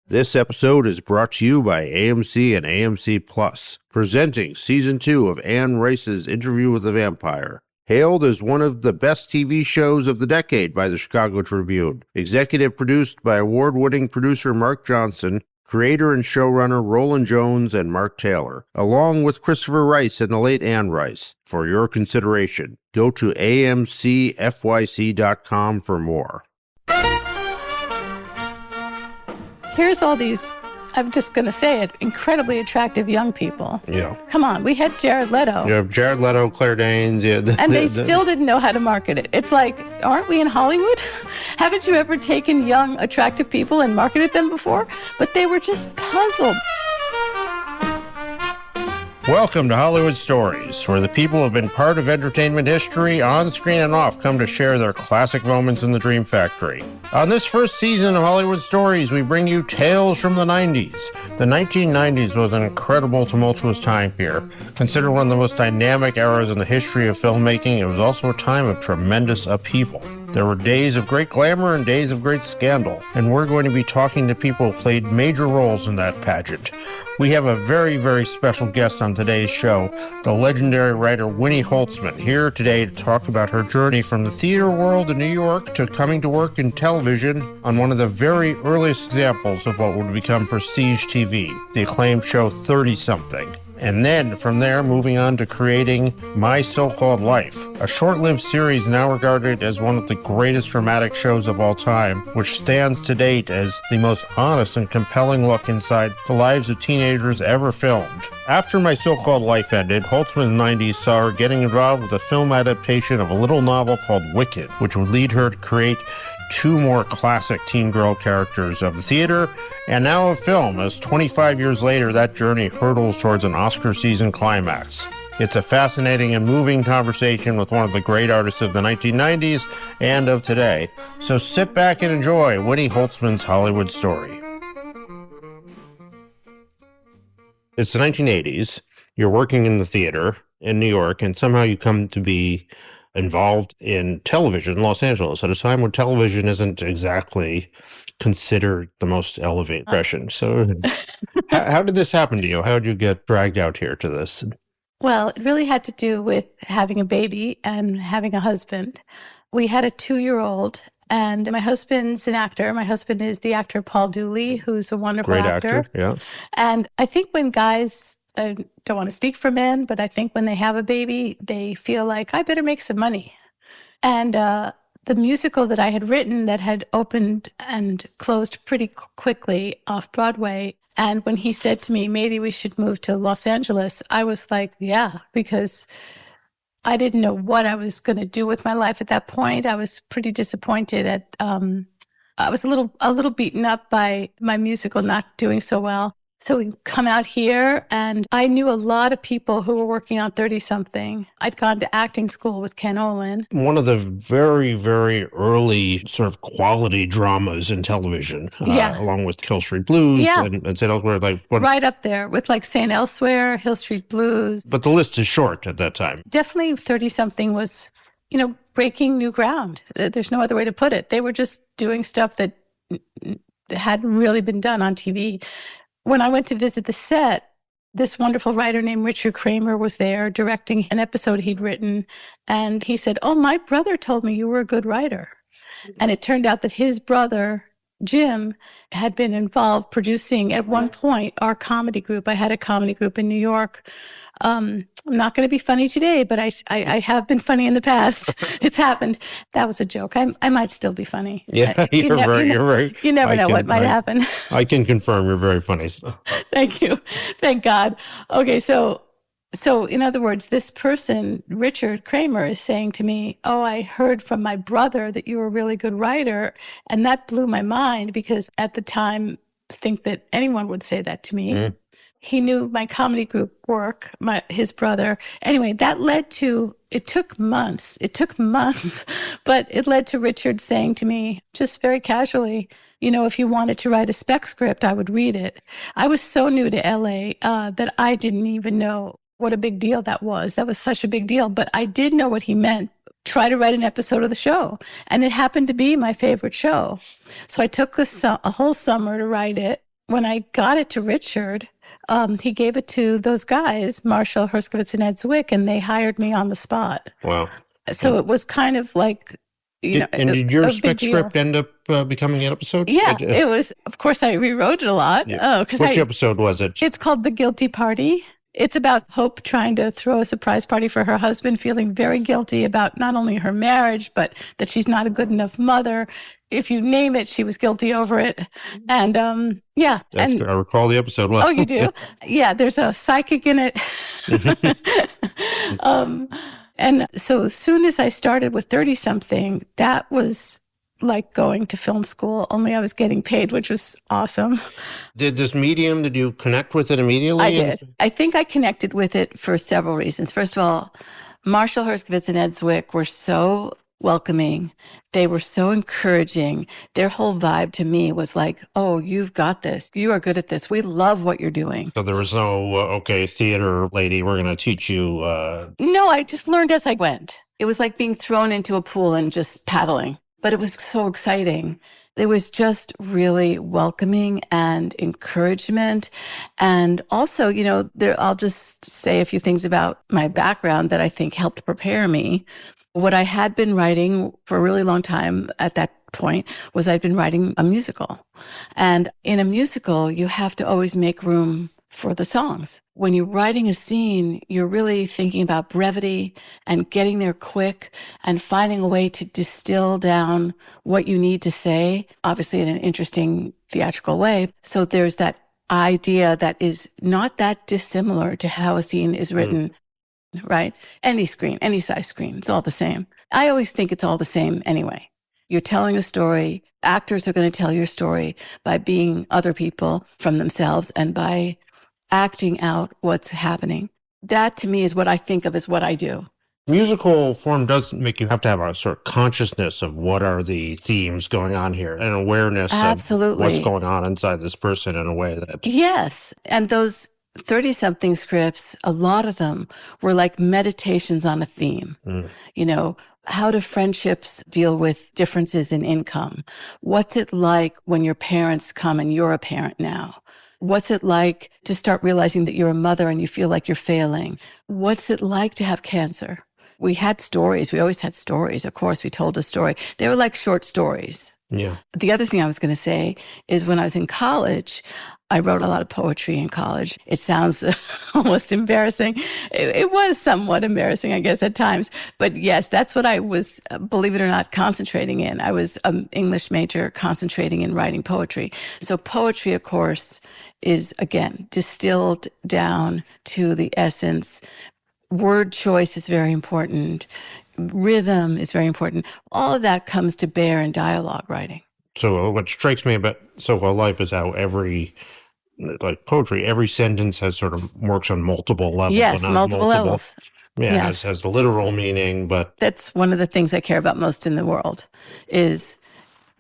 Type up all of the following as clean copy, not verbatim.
This episode is brought to you by AMC and AMC Plus, presenting Season 2 of Anne Rice's Interview with the Vampire. Hailed as one of the best TV shows of the decade by the Chicago Tribune, executive produced by award-winning producer Mark Johnson, creator and showrunner Roland Jones and Mark Taylor, along with Christopher Rice and the late Anne Rice. For your consideration, go to amcfyc.com for more. Here's all these, I'm just going to say it, incredibly attractive young people. Yeah. Come on, we had Jared Leto. You have Jared Leto, Claire Danes. Yeah, and they still didn't know how to market it. It's like, aren't we in Hollywood? Haven't you ever taken young, attractive people and marketed them before? But they were just puzzled. Welcome to Hollywood Stories, where the people who have been part of entertainment history, on screen and off, come to share their classic moments in the Dream Factory. On this first season of Hollywood Stories, we bring you tales from the 90s. The 1990s was an incredible, tumultuous time here. Considered one of the most dynamic eras in the history of filmmaking, it was also a time of tremendous upheaval. There were days of great glamour and days of great scandal, and we're going to be talking to people who played major roles in that pageant. We have a very, very special guest on today's show, the legendary writer Winnie Holzman, here today to talk about her journey from the theater world in New York to coming to work in television on one of the very earliest examples of what would become prestige TV, the acclaimed show 30-something. And then, from there, moving on to creating My So-Called Life, a short-lived series now regarded as one of the greatest dramatic shows of all time, which stands to date as the most honest and compelling look inside the lives of teenagers ever filmed. After My So-Called Life ended, Holzman in the 90s saw her getting involved with a film adaptation of a little novel called Wicked, which would lead her to create two more classic teen girl characters of the theater, and now of film, as 25 years later, that journey hurtles towards an Oscar season climax. It's a fascinating and moving conversation with one of the great artists of the 1990s and of today. So sit back and enjoy Winnie Holzman's Hollywood Story. It's the 1980s. You're working in the theater in New York, and somehow you come to be involved in television in Los Angeles at a time when television isn't exactly considered the most elevated profession. So how did this happen to you? How did you get dragged out here to this? Well, it really had to do with having a baby and having a husband. We had a 2-year-old, and my husband's an actor. My husband is the actor Paul Dooley, who's a wonderful actor. Yeah. And I think when guys, I don't want to speak for men, but I think when they have a baby, they feel like, I better make some money. And the musical that I had written that had opened and closed pretty quickly off Broadway, and when he said to me, maybe we should move to Los Angeles, I was like, yeah, because I didn't know what I was going to do with my life at that point. I was pretty disappointed at, I was a little beaten up by my musical not doing so well. So we come out here, and I knew a lot of people who were working on 30-something. I'd gone to acting school with Ken Olin. One of the very, very early sort of quality dramas in television, along with Hill Street Blues and St. Elsewhere. Right up there with like St. Elsewhere, Hill Street Blues. But the list is short at that time. Definitely 30-something was, breaking new ground. There's no other way to put it. They were just doing stuff that hadn't really been done on TV. When I went to visit the set, this wonderful writer named Richard Kramer was there directing an episode he'd written. And he said, oh, my brother told me you were a good writer. And it turned out that his brother, Jim, had been involved producing at one point our comedy group. I had a comedy group in New York. I'm not going to be funny today, but I have been funny in the past. It's happened. That was a joke. I might still be funny. Yeah, you're right. You never know what might happen. I can confirm you're very funny. Thank you. Thank God. Okay, so in other words, this person, Richard Kramer, is saying to me, oh, I heard from my brother that you were a really good writer. And that blew my mind because at the time, I think that anyone would say that to me. Mm. He knew my comedy group work, his brother. Anyway, that led to, it took months, but it led to Richard saying to me, just very casually, if you wanted to write a spec script, I would read it. I was so new to LA that I didn't even know what a big deal that was. That was such a big deal, but I did know what he meant. Try to write an episode of the show. And it happened to be my favorite show. So I took a whole summer to write it. when I got it to Richard, he gave it to those guys, Marshall Herskovitz and Ed Zwick, and they hired me on the spot. Wow. So it was kind of like, Did your a big deal. script end up becoming an episode? Yeah, it was. Of course, I rewrote it a lot. Yeah. Which episode was it? It's called The Guilty Party. It's about Hope trying to throw a surprise party for her husband, feeling very guilty about not only her marriage, but that she's not a good enough mother. If you name it, she was guilty over it. And yeah. I recall the episode well. Oh, you do? Yeah, there's a psychic in it. And so as soon as I started with 30-something, that was like going to film school, only I was getting paid, which was awesome. Did you connect with it immediately? I did. I think I connected with it for several reasons. First of all, Marshall Herskovitz and Ed Zwick were so welcoming. They were so encouraging. Their whole vibe to me was like, oh, you've got this. You are good at this. We love what you're doing. So there was no, okay, theater lady, we're going to teach you. No, I just learned as I went. It was like being thrown into a pool and just paddling. But it was so exciting. It was just really welcoming and encouragement. And also, I'll just say a few things about my background that I think helped prepare me. What I had been writing for a really long time at that point was I'd been writing a musical. And in a musical, you have to always make room for the songs. When you're writing a scene, you're really thinking about brevity and getting there quick and finding a way to distill down what you need to say, obviously in an interesting theatrical way. So there's that idea that is not that dissimilar to how a scene is written, right? Any screen, any size screen, it's all the same. I always think it's all the same anyway. You're telling a story. Actors are going to tell your story by being other people from themselves and by acting out what's happening. That to me is what I think of as what I do. Musical form does make you have to have a sort of consciousness of what are the themes going on here and awareness Absolutely. of what's going on inside this person in a way that... Yes. And those 30-something scripts, a lot of them were like meditations on a theme. How do friendships deal with differences in income? What's it like when your parents come and you're a parent now? What's it like to start realizing that you're a mother and you feel like you're failing? What's it like to have cancer? We had stories. We always had stories. Of course, we told a story. They were like short stories. Yeah. The other thing I was going to say is when I was in college, I wrote a lot of poetry in college. It sounds almost embarrassing. It was somewhat embarrassing, I guess, at times. But yes, that's what I was, believe it or not, concentrating in. I was an English major concentrating in writing poetry. So poetry, of course, is, again, distilled down to the essence. Word choice is very important. Rhythm is very important. All of that comes to bear in dialogue writing. So what strikes me about So-Called Life is how like poetry, every sentence has sort of works on multiple levels. Yes, multiple levels. Yeah, yes. has the literal meaning, but... That's one of the things I care about most in the world, is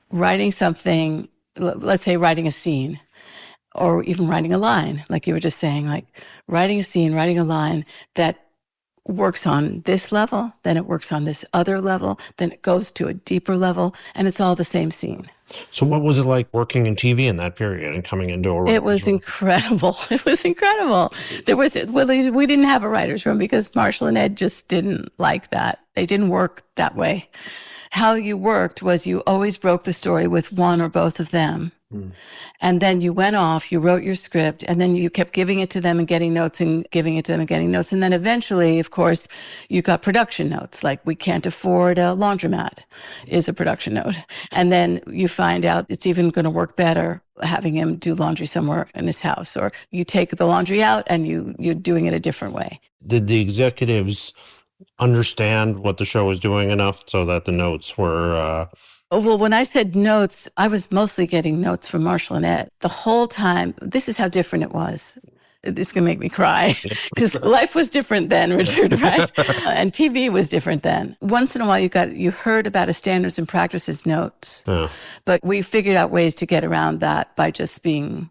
writing something, let's say writing a scene, or even writing a line, like you were just saying, like writing a scene, writing a line that works on this level, then it works on this other level, then it goes to a deeper level, and it's all the same scene. So what was it like working in TV in that period and coming into a writer's It was room? incredible. It was incredible. We didn't have a writer's room because Marshall and Ed just didn't like that. They didn't work that way. How you worked was you always broke the story with one or both of them. And then you went off, you wrote your script, and then you kept giving it to them and getting notes and giving it to them and getting notes. And then eventually, of course, you got production notes, like we can't afford a laundromat is a production note. And then you find out it's even going to work better having him do laundry somewhere in his house, or you take the laundry out and you're doing it a different way. Did the executives understand what the show was doing enough so that the notes were... Well, when I said notes, I was mostly getting notes from Marshall and Ed. The whole time, this is how different it was. It's going to make me cry because life was different then, Richard, right? And TV was different then. Once in a while, you heard about a standards and practices notes, but we figured out ways to get around that by just being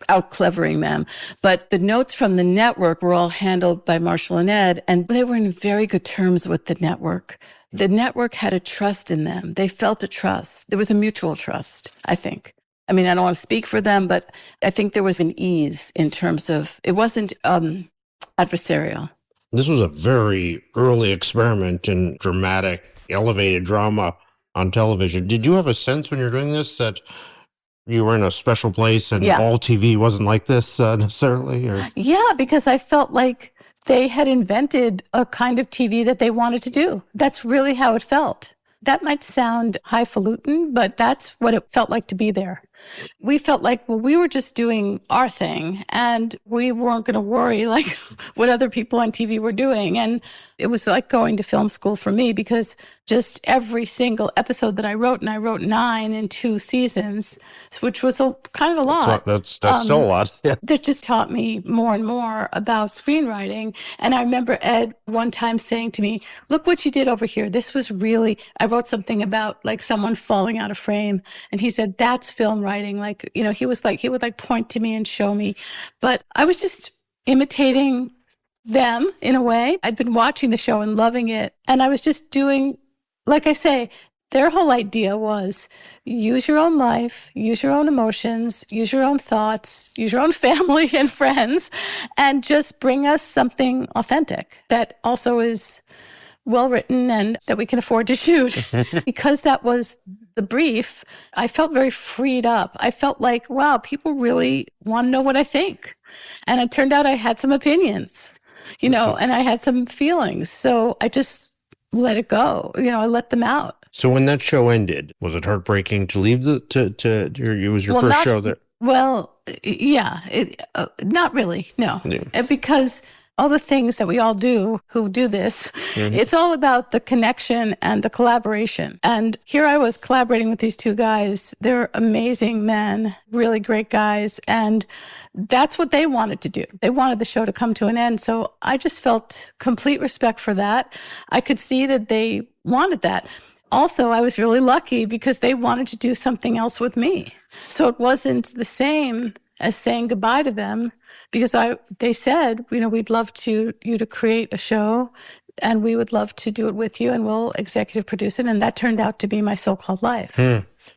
out-clevering them. But the notes from the network were all handled by Marshall and Ed, and they were in very good terms with the network. The network had a trust in them. They felt a trust. There was a mutual trust, I think. I mean, I don't want to speak for them, but I think there was an ease in terms of, it wasn't adversarial. This was a very early experiment in dramatic, elevated drama on television. Did you have a sense when you're doing this that you were in a special place and all TV wasn't like this necessarily? Or? Yeah, because I felt like they had invented a kind of TV that they wanted to do. That's really how it felt. That might sound highfalutin, but that's what it felt like to be there. We felt like, well, we were just doing our thing and we weren't going to worry like what other people on TV were doing. And it was like going to film school for me because just every single episode that I wrote, and I wrote 9 in 2 seasons, which was kind of a lot. That's still a lot. Yeah. That just taught me more and more about screenwriting. And I remember Ed one time saying to me, look what you did over here. This was really, I wrote something about like someone falling out of frame. And he said, that's film writing. Like, you know, he would like point to me and show me. But I was just imitating them in a way. I'd been watching the show and loving it. And I was just doing, like I say, their whole idea was use your own life, use your own emotions, use your own thoughts, use your own family and friends, and just bring us something authentic that also is well written and that we can afford to shoot. Because that was the brief, I felt very freed up. I felt like, wow, people really want to know what I think. And it turned out I had some opinions, you know, and I had some feelings. So I just let it go. You know, I let them out. So when that show ended, was it heartbreaking to leave it was your first show there? Well, yeah, not really, no. Yeah. Because all the things that we all do who do this, it's all about the connection and the collaboration. And here I was collaborating with these 2 guys. They're amazing men, really great guys. And that's what they wanted to do. They wanted the show to come to an end. So I just felt complete respect for that. I could see that they wanted that. Also, I was really lucky because they wanted to do something else with me. So it wasn't the same as saying goodbye to them because they said, you know, we'd love you to create a show and we would love to do it with you and we'll executive produce it. And that turned out to be My So-Called Life.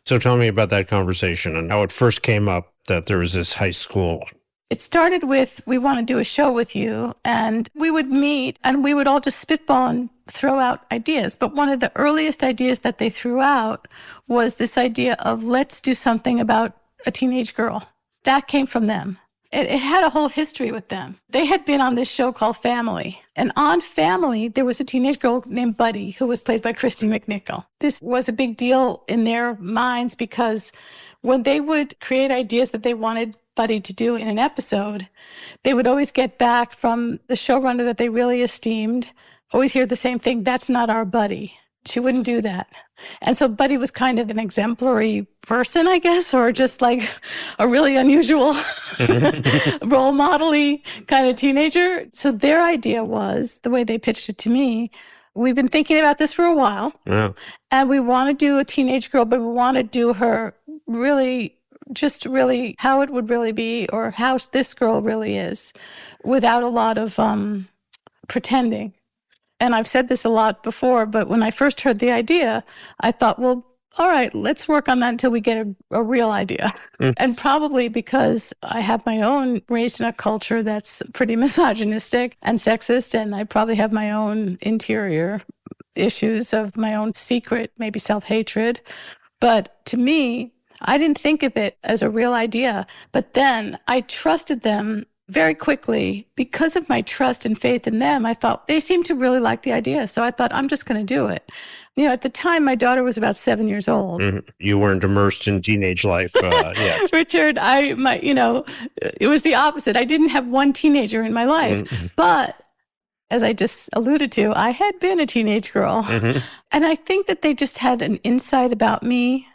So tell me about that conversation and how it first came up that there was this high school. It started with, we want to do a show with you. And we would meet and we would all just spitball and throw out ideas. But one of the earliest ideas that they threw out was this idea of let's do something about a teenage girl. That came from them. It had a whole history with them. They had been on this show called Family. And on Family, there was a teenage girl named Buddy who was played by Christy McNichol. This was a big deal in their minds because when they would create ideas that they wanted Buddy to do in an episode, they would always get back from the showrunner that they really esteemed, always hear the same thing, that's not our Buddy. She wouldn't do that. And so Buddy was kind of an exemplary person, I guess, or just like a really unusual role model-y kind of teenager. So their idea was, the way they pitched it to me, we've been thinking about this for a while. Yeah. And we want to do a teenage girl, but we want to do her really, just really how it would really be or how this girl really is without a lot of pretending. And I've said this a lot before, but when I first heard the idea, I thought, well, all right, let's work on that until we get a real idea. And probably because I have my own, raised in a culture that's pretty misogynistic and sexist, and I probably have my own interior issues of my own secret, maybe self-hatred. But to me, I didn't think of it as a real idea. But then I trusted them very quickly. Because of my trust and faith in them, I thought they seemed to really like the idea. So I thought, I'm just going to do it. You know, at the time, my daughter was about 7 years old. You weren't immersed in teenage life yet. Richard, it was the opposite. I didn't have one teenager in my life. But as I just alluded to, I had been a teenage girl. And I think that they just had an insight about me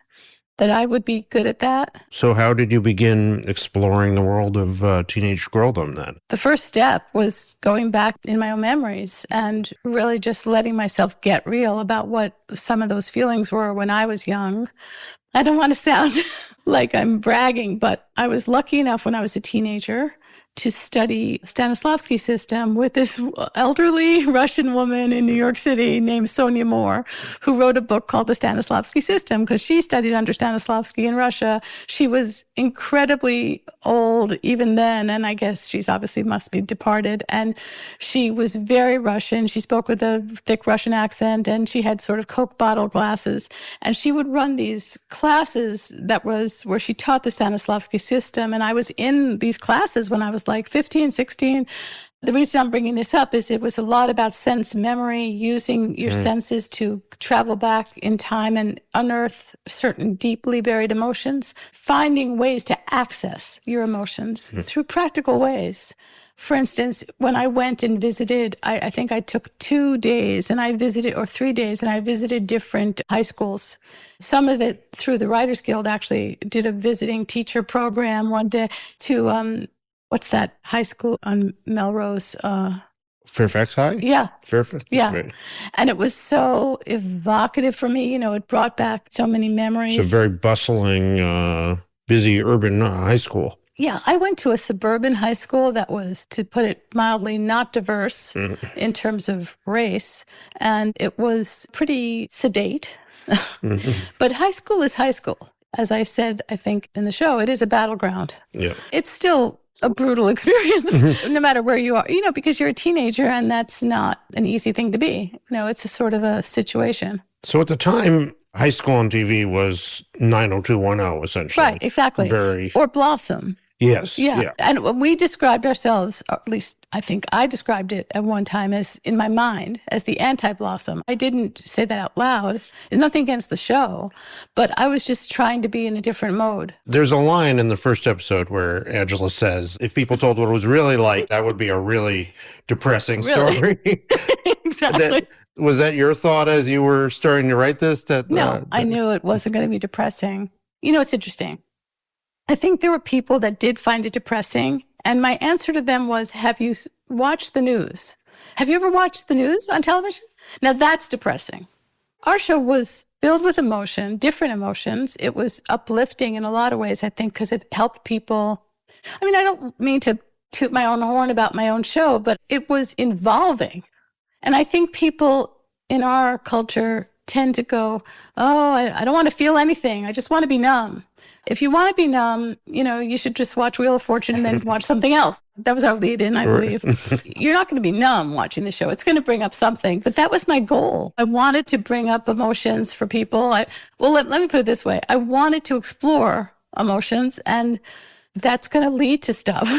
that I would be good at that. So how did you begin exploring the world of teenage girldom then? The first step was going back in my own memories and really just letting myself get real about what some of those feelings were when I was young. I don't want to sound like I'm bragging, but I was lucky enough when I was a teenager to study Stanislavski system with this elderly Russian woman in New York City named Sonia Moore, who wrote a book called The Stanislavski System because she studied under Stanislavski in Russia. She was incredibly old even then, and I guess she's obviously must be departed. And she was very Russian. She spoke with a thick Russian accent, and she had sort of Coke bottle glasses. And she would run these classes that was where she taught the Stanislavski system. And I was in these classes when I was like 15, 16. The reason I'm bringing this up is it was a lot about sense memory, using your senses to travel back in time and unearth certain deeply buried emotions, finding ways to access your emotions through practical ways. For instance, when I went and visited, I think I took 2 days and I visited, or 3 days, and I visited different high schools. Some of it through the Writers Guild actually did a visiting teacher program one day to, what's that high school on Melrose? Fairfax High? Yeah. Fairfax? Yeah. Right. And it was so evocative for me. You know, it brought back so many memories. It's a very bustling, busy urban high school. Yeah, I went to a suburban high school that was, to put it mildly, not diverse in terms of race. And it was pretty sedate. But high school is high school. As I said, I think in the show, it is a battleground. Yeah. It's still a brutal experience, no matter where you are, you know, because you're a teenager and that's not an easy thing to be. You know, it's a sort of a situation. So at the time, high school on TV was 90210, essentially. Right, exactly. Or Blossom. Yes. Yeah. And when we described ourselves, or at least I think I described it at one time as, in my mind, as the anti-Blossom. I didn't say that out loud. There's nothing against the show, but I was just trying to be in a different mode. There's a line in the first episode where Angela says, if people told what it was really like, that would be a really depressing story. Exactly. Was that your thought as you were starting to write this? No, I knew it wasn't going to be depressing. You know, it's interesting. I think there were people that did find it depressing. And my answer to them was, have you watched the news? Have you ever watched the news on television? Now that's depressing. Our show was filled with emotion, different emotions. It was uplifting in a lot of ways, I think, because it helped people. I mean, I don't mean to toot my own horn about my own show, but it was involving. And I think people in our culture tend to go, oh, I don't want to feel anything. I just want to be numb. If you want to be numb, you know, you should just watch Wheel of Fortune and then watch something else. That was our lead-in, I believe. You're not going to be numb watching the show. It's going to bring up something. But that was my goal. I wanted to bring up emotions for people. Let me put it this way. I wanted to explore emotions, and that's going to lead to stuff.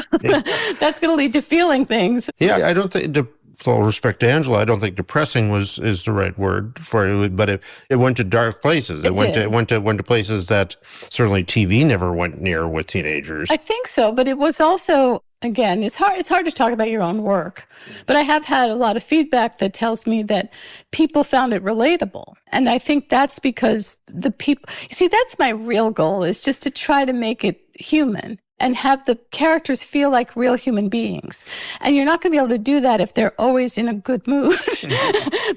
That's going to lead to feeling things. Yeah, I don't think... With all respect to Angela, I don't think depressing is the right word for it, but it went to dark places. It went to places that certainly TV never went near with teenagers. I think so, but it was also, again, it's hard to talk about your own work, but I have had a lot of feedback that tells me that people found it relatable. And I think that's because the people, see, that's my real goal, is just to try to make it human and have the characters feel like real human beings. And you're not going to be able to do that if they're always in a good mood,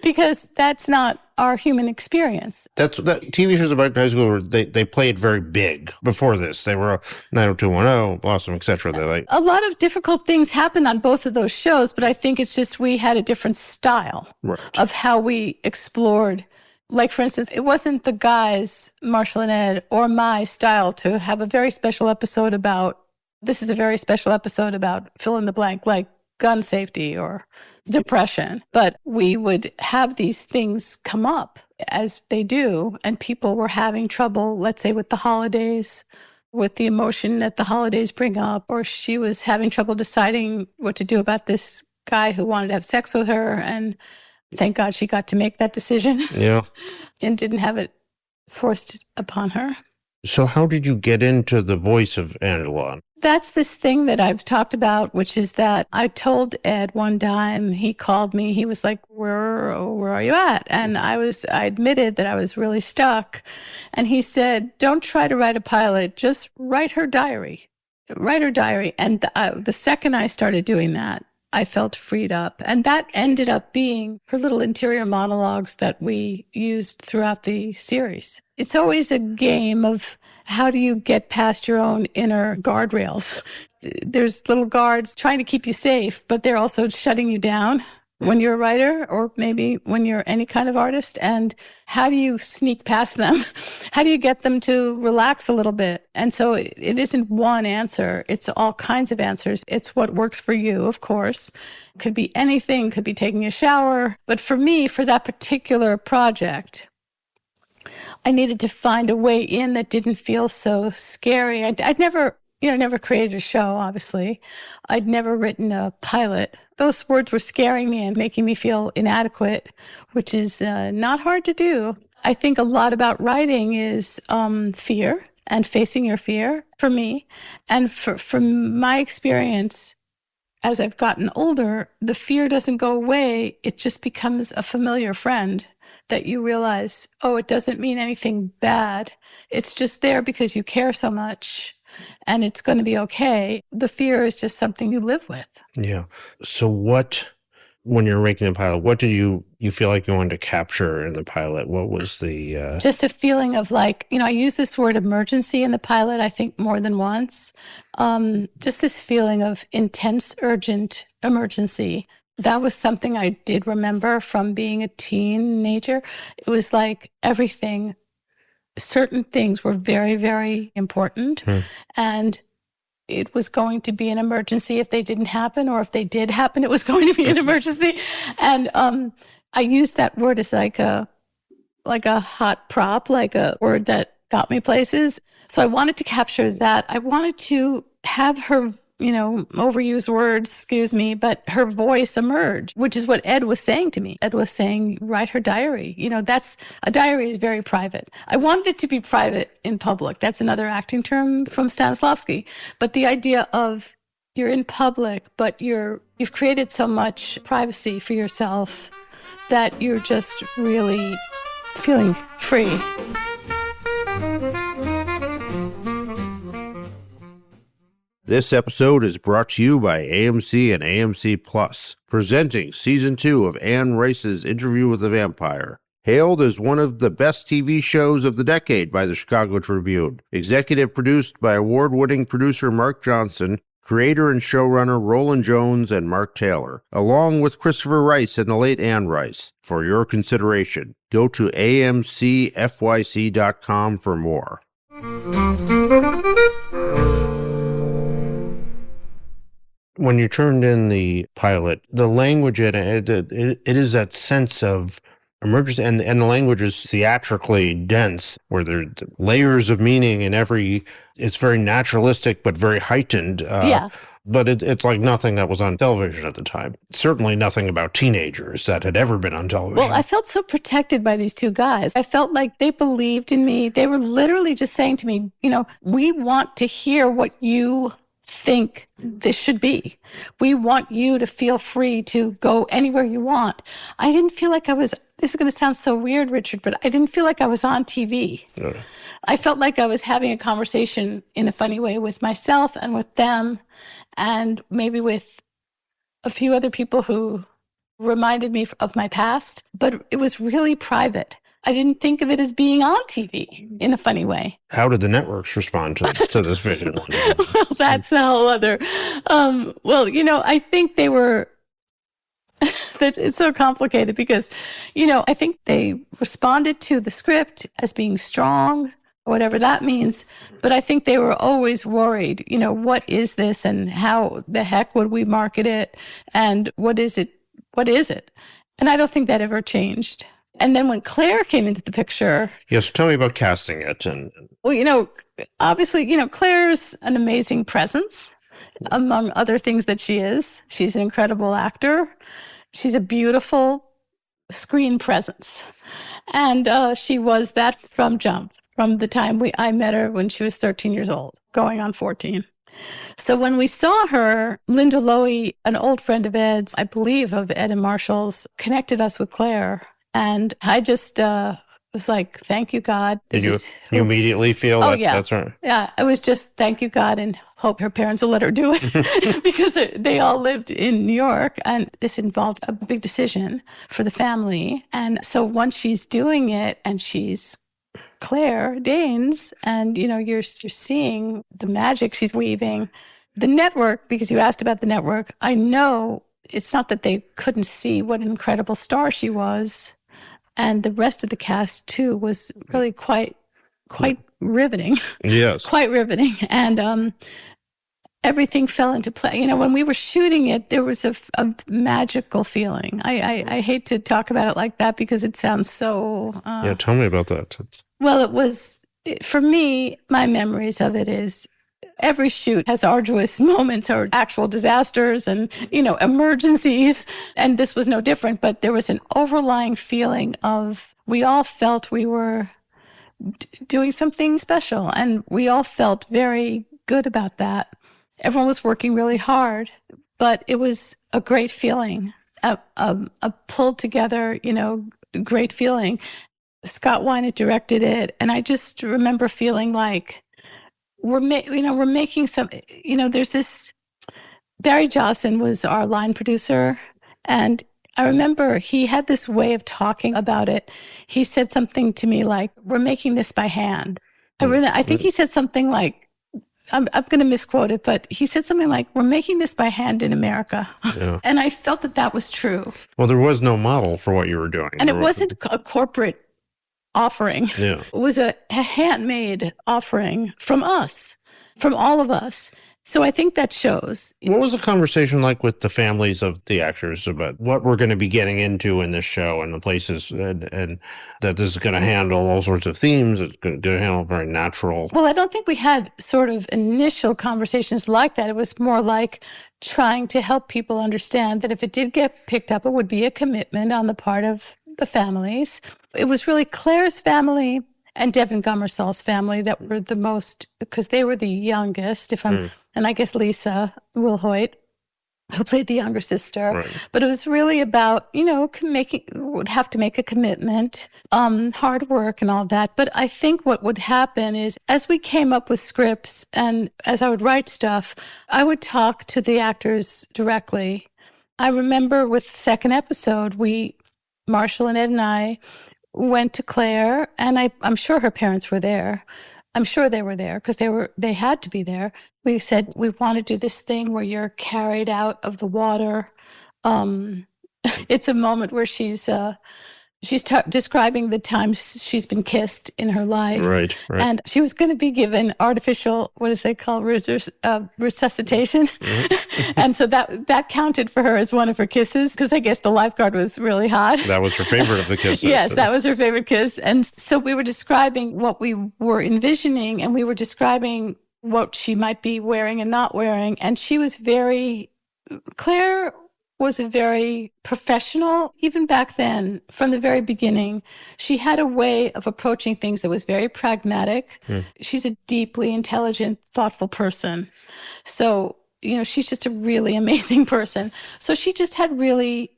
because that's not our human experience. That TV shows about high school, they played very big before this. They were 90210, Blossom, etc. A lot of difficult things happened on both of those shows, but I think it's just we had a different style of how we explored. Like, for instance, it wasn't the guys, Marshall and Ed, or my style to have a very special episode about, this is a very special episode about fill in the blank, like gun safety or depression. But we would have these things come up as they do, and people were having trouble, let's say, with the holidays, with the emotion that the holidays bring up, or she was having trouble deciding what to do about this guy who wanted to have sex with her, and thank God she got to make that decision. Yeah. And didn't have it forced upon her. So how did you get into the voice of Angela? That's this thing that I've talked about, which is that I told Ed one time, he called me, he was like, where are you at? And I admitted that I was really stuck. And he said, don't try to write a pilot, just write her diary. Write her diary. And the second I started doing that, I felt freed up. And that ended up being her little interior monologues that we used throughout the series. It's always a game of how do you get past your own inner guardrails? There's little guards trying to keep you safe, but they're also shutting you down when you're a writer or maybe when you're any kind of artist. And how do you sneak past them? How do you get them to relax a little bit? And so it isn't one answer. It's all kinds of answers. It's what works for you, of course. Could be anything, could be taking a shower. But for me, for that particular project, I needed to find a way in that didn't feel so scary. I'd never created a show, obviously. I'd never written a pilot. Those words were scaring me and making me feel inadequate, which is not hard to do. I think a lot about writing is fear and facing your fear for me. And from my experience, as I've gotten older, the fear doesn't go away. It just becomes a familiar friend that you realize, oh, it doesn't mean anything bad. It's just there because you care so much. And it's going to be okay. The fear is just something you live with. Yeah. So when you're making a pilot, what did you feel like you wanted to capture in the pilot? What was the... Just a feeling of like, I use this word emergency in the pilot, I think more than once. Just this feeling of intense, urgent emergency. That was something I did remember from being a teenager. It was like everything... Certain things were very, very important. And it was going to be an emergency if they didn't happen, or if they did happen, it was going to be an emergency. And I used that word as like a hot prop, like a word that got me places. So I wanted to capture that. I wanted to have her, overused words, excuse me, but her voice emerge, which is what Ed was saying to me. Ed was saying, write her diary. A diary is very private. I wanted it to be private in public. That's another acting term from Stanislavski. But the idea of you're in public, but you've created so much privacy for yourself that you're just really feeling free. This episode is brought to you by AMC and AMC Plus, presenting Season 2 of Anne Rice's Interview with the Vampire. Hailed as one of the best TV shows of the decade by the Chicago Tribune. Executive produced by award-winning producer Mark Johnson, creator and showrunner Roland Jones and Mark Taylor, along with Christopher Rice and the late Anne Rice. For your consideration, go to amcfyc.com for more. When you turned in the pilot, the language in it is that sense of emergency, and the language is theatrically dense, where there are layers of meaning in it's very naturalistic, but very heightened. Yeah. But it's like nothing that was on television at the time. Certainly nothing about teenagers that had ever been on television. Well, I felt so protected by these two guys. I felt like they believed in me. They were literally just saying to me, we want to hear what you think this should be. We want you to feel free to go anywhere you want. I didn't feel like this is going to sound so weird, Richard, but I didn't feel like I was on TV. I felt like I was having a conversation in a funny way with myself and with them, and maybe with a few other people who reminded me of my past, but it was really private. I didn't think of it as being on TV in a funny way. How did the networks respond to this vision? Well, that's a whole other... I think they were... It's so complicated because, I think they responded to the script as being strong, whatever that means. But I think they were always worried, what is this and how the heck would we market it? And what is it? What is it? And I don't think that ever changed. And then when Claire came into the picture... Yes, tell me about casting it. Well, obviously, Claire's an amazing presence, among other things that she is. She's an incredible actor. She's a beautiful screen presence. And she was that from jump, from the time I met her when she was 13 years old, going on 14. So when we saw her, Linda Lowy, an old friend of Ed's, I believe of Ed and Marshall's, connected us with Claire. And I just was like, thank you, God. Did This you is you who. immediately feel Oh, that yeah. that's right? Yeah. It was just thank you, God, and hope her parents will let her do it because they all lived in New York. And this involved a big decision for the family. And so once she's doing it and she's Claire Danes, and you're seeing the magic she's weaving. The network, because you asked about the network, I know it's not that they couldn't see what an incredible star she was, and the rest of the cast too was really quite riveting, Yes. quite riveting, and everything fell into play. When we were shooting it, there was a magical feeling. I hate to talk about it like that because it sounds so. Yeah, tell me about that. Well, it was, for me, my memories of it is every shoot has arduous moments or actual disasters and, emergencies. And this was no different, but there was an overlying feeling of we all felt we were doing something special, and we all felt very good about that. Everyone was working really hard, but it was a great feeling, a pulled together, great feeling. Scott Wynett directed it, and I just remember feeling like we're making some. There's this. Barry Johnson was our line producer, and I remember he had this way of talking about it. He said something to me like, "We're making this by hand." I think he said something like, I'm going to misquote it, but he said something like, "We're making this by hand in America." Yeah. And I felt that was true. Well, there was no model for what you were doing. And it wasn't a corporate offering. Yeah. It was a handmade offering from us, from all of us. So I think that shows. What was the conversation like with the families of the actors about what we're going to be getting into in this show and the places and that this is going to handle all sorts of themes? It's going to handle very natural. Well, I don't think we had sort of initial conversations like that. It was more like trying to help people understand that if it did get picked up, it would be a commitment on the part of the families. It was really Claire's family and Devin Gummersal's family that were the most, because they were the youngest, and I guess Lisa Wilhoit, who played the younger sister. Right. But it was really about, would have to make a commitment, hard work and all that. But I think what would happen is as we came up with scripts and as I would write stuff, I would talk to the actors directly. I remember with the second episode, Marshall and Ed and I went to Claire, and I'm sure her parents were there. I'm sure they were there because they had to be there. We said, we want to do this thing where you're carried out of the water. It's a moment where she's describing the times she's been kissed in her life. Right. And she was going to be given artificial, what is it called, resuscitation. Mm-hmm. And so that counted for her as one of her kisses, because I guess the lifeguard was really hot. That was her favorite of the kisses. Yes, that was her favorite kiss. And so we were describing what we were envisioning, and we were describing what she might be wearing and not wearing. And Claire was a very professional, even back then, from the very beginning. She had a way of approaching things that was very pragmatic. She's a deeply intelligent, thoughtful person. So, she's just a really amazing person. So she just had really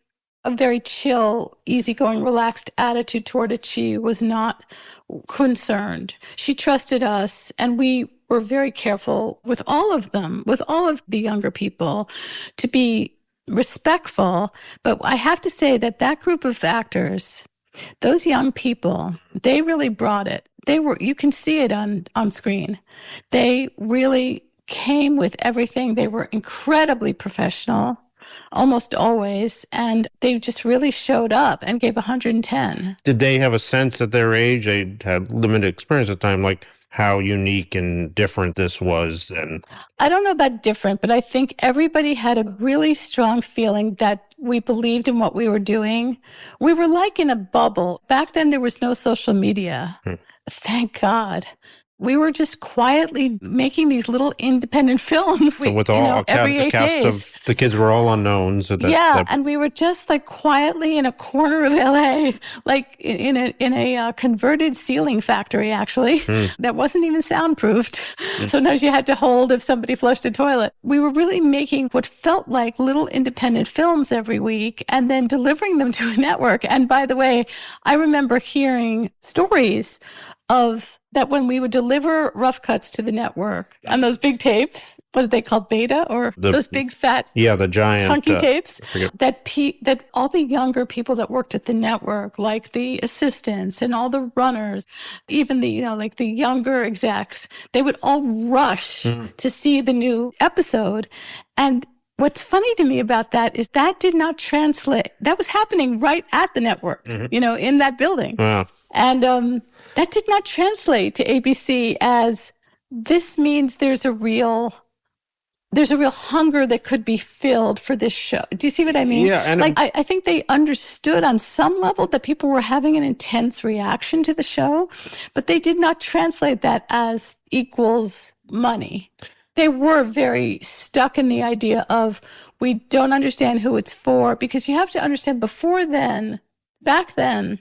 a very chill, easygoing, relaxed attitude toward it. She was not concerned. She trusted us, and we were very careful with all of them, with all of the younger people, to be respectful. But I have to say that group of actors, those young people, they really brought it. You can see it on screen. They really came with everything. They were incredibly professional, almost always, and they just really showed up and gave 110. Did they have a sense at their age, they had limited experience at the time, like how unique and different this was? And I don't know about different, but I think everybody had a really strong feeling that we believed in what we were doing. We were like in a bubble. Back then, there was no social media. Thank God. we were just quietly making these little independent films. So with all every the 8 cast days. of the kids were all unknowns. And we were just like quietly in a corner of LA, like in a converted ceiling factory, actually, that wasn't even soundproofed. Sometimes you had to hold if somebody flushed a toilet. We were really making what felt like little independent films every week and then delivering them to a network. And by the way, I remember hearing stories of that when we would deliver rough cuts to the network on those big tapes, what are they called, beta, or those big fat, the giant chunky tapes, that all the younger people that worked at the network, like the assistants and all the runners, even the like the younger execs, they would all rush to see the new episode. And what's funny to me about that is that did not translate. That was happening right at the network, in that building. Wow. And that did not translate to ABC as this means there's a real hunger that could be filled for this show. Do you see what I mean? Yeah. And I think they understood on some level that people were having an intense reaction to the show, but they did not translate that as equals money. They were very stuck in the idea of we don't understand who it's for, because you have to understand back then,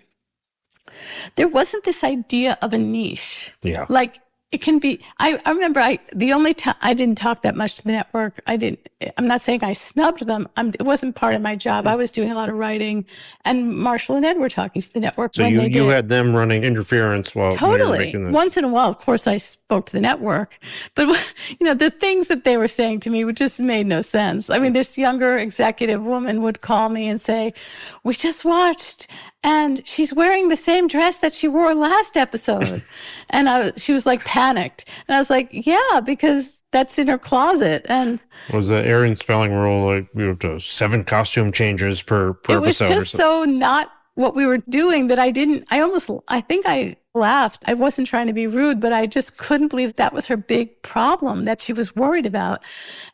there wasn't this idea of a niche. Yeah. Like it can be, I remember the only time I didn't talk that much to the network, I'm not saying I snubbed them. It wasn't part of my job. I was doing a lot of writing, and Marshall and Ed were talking to the network. So you had them running interference while you were making this. Once in a while, of course, I spoke to the network, but the things that they were saying to me just made no sense. I mean, this younger executive woman would call me and say, "We just watched, and she's wearing the same dress that she wore last episode," and she was like panicked, and I was like, "Yeah, because that's in her closet." And was the Aaron Spelling rule like we have to 7 costume changes per episode? It was just so not what we were doing that I think I laughed. I wasn't trying to be rude, but I just couldn't believe that was her big problem that she was worried about,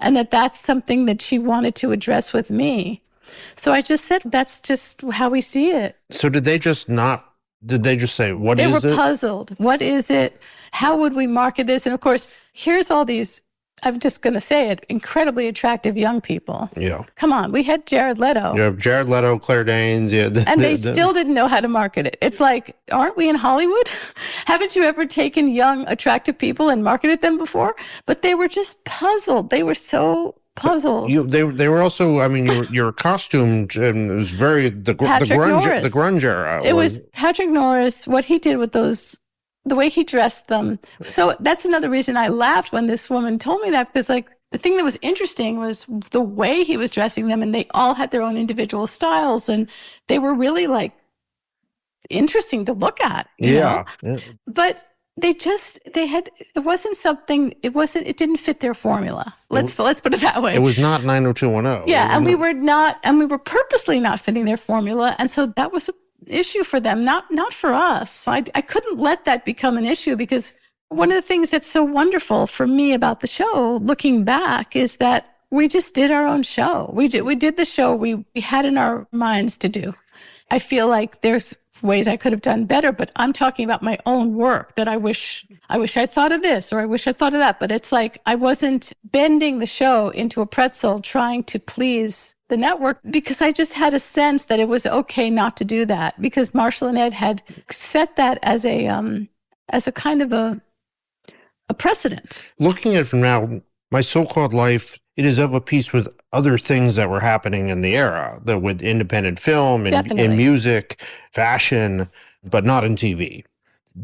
and that's something that she wanted to address with me. So I just said, that's just how we see it. So did they just say, what is it? They were puzzled. What is it? How would we market this? And of course, here's all these, I'm just going to say it, incredibly attractive young people. Yeah. Come on, we had Jared Leto. You have Jared Leto, Claire Danes. Yeah. And they still didn't know how to market it. It's like, aren't we in Hollywood? Haven't you ever taken young, attractive people and marketed them before? But they were just puzzled. They were so puzzled. They were also, I mean, you were costumed, and it was very the grunge era. It was Patrick Norris, what he did with those, the way he dressed them. So that's another reason I laughed when this woman told me that, because like the thing that was interesting was the way he was dressing them, and they all had their own individual styles, and they were really like interesting to look at. You know? But it didn't fit their formula. Let's put it that way. It was not 90210. Yeah, and we were purposely not fitting their formula. And so that was an issue for them, not for us. I couldn't let that become an issue, because one of the things that's so wonderful for me about the show, looking back, is that we just did our own show. We did the show we had in our minds to do. I feel like there's ways I could have done better, but I'm talking about my own work that I wish I'd thought of this, or I wish I'd thought of that. But it's like I wasn't bending the show into a pretzel trying to please the network, because I just had a sense that it was okay not to do that, because Marshall and Ed had set that as a kind of a precedent. Looking at it from now, My So-Called Life, it is of a piece with other things that were happening in the era, that with independent film and in music, fashion, but not in TV.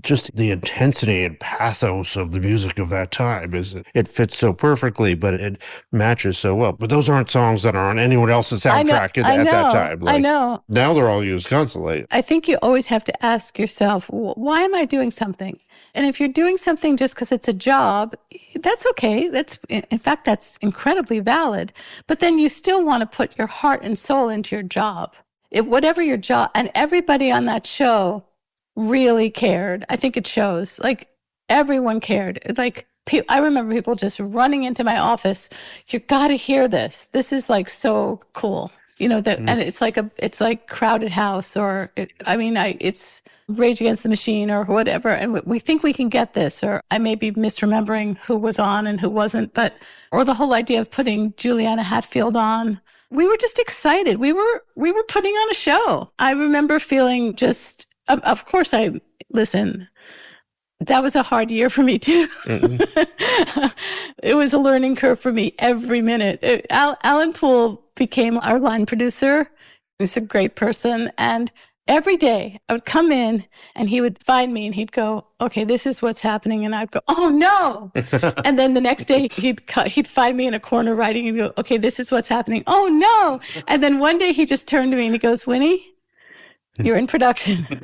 Just the intensity and pathos of the music of that time it fits so perfectly, but it matches so well. But those aren't songs that are on anyone else's soundtrack at that time. I know. Now they're all used constantly. I think you always have to ask yourself, why am I doing something? And if you're doing something just because it's a job, that's okay. In fact, that's incredibly valid. But then you still want to put your heart and soul into your job. Whatever your job, and everybody on that show really cared. I think it shows. Like, everyone cared. Like, I remember people just running into my office. You got to hear this. This is like so cool. and it's like Crowded House it's Rage Against the Machine or whatever. And we think we can get this, or I may be misremembering who was on and who wasn't, or the whole idea of putting Juliana Hatfield on. We were just excited. We were putting on a show. I remember feeling just, of course that was a hard year for me too. It was a learning curve for me every minute. Alan Poole became our line producer. He's a great person. And every day I would come in and he would find me and he'd go, okay, this is what's happening. And I'd go, oh no. And then the next day he'd find me in a corner writing and go, okay, this is what's happening. Oh no. And then one day he just turned to me and he goes, Winnie, you're in production.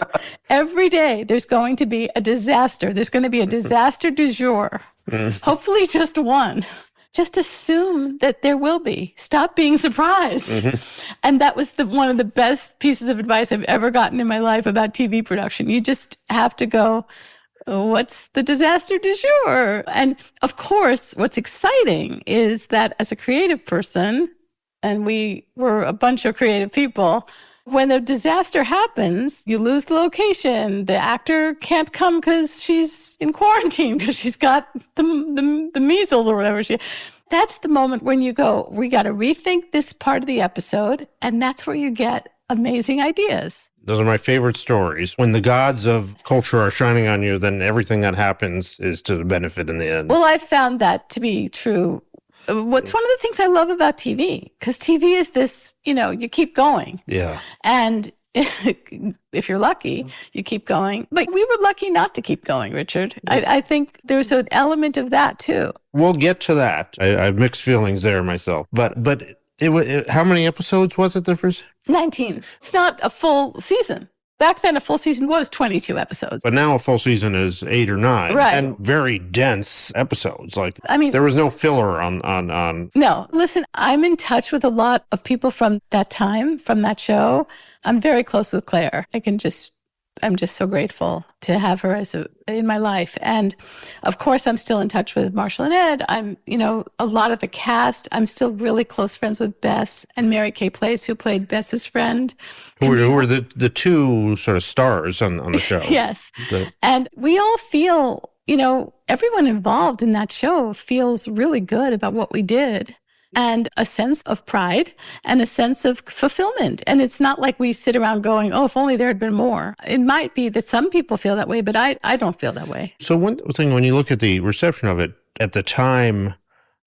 Every day there's going to be a disaster. There's going to be a disaster du jour. Hopefully just one. Just assume that there will be. Stop being surprised. And that was one of the best pieces of advice I've ever gotten in my life about TV production. You just have to go, what's the disaster du jour? And of course, what's exciting is that as a creative person, and we were a bunch of creative people, when a disaster happens, you lose the location. The actor can't come because she's in quarantine because she's got the measles or whatever. That's the moment when you go, we got to rethink this part of the episode. And that's where you get amazing ideas. Those are my favorite stories. When the gods of culture are shining on you, then everything that happens is to the benefit in the end. Well, I found that to be true. What's one of the things I love about TV? Because TV is this, you keep going. Yeah. And if you're lucky, you keep going. But we were lucky not to keep going, Richard. I think there's an element of that too. We'll get to that. I have mixed feelings there myself. But how many episodes was it the first? 19. It's not a full season. Back then, a full season was 22 episodes. But now a full season is 8 or 9. Right. And very dense episodes. There was no filler on. No. Listen, I'm in touch with a lot of people from that time, from that show. I'm very close with Claire. I'm just so grateful to have her in my life. And of course, I'm still in touch with Marshall and Ed. I'm, a lot of the cast. I'm still really close friends with Bess and Mary Kay Place, who played Bess's friend. Who were the two sort of stars on the show. Yes. And we all feel, everyone involved in that show feels really good about what we did. And a sense of pride and a sense of fulfillment. And it's not like we sit around going, oh, if only there had been more. It might be that some people feel that way, but I don't feel that way. So one thing, when you look at the reception of it, at the time,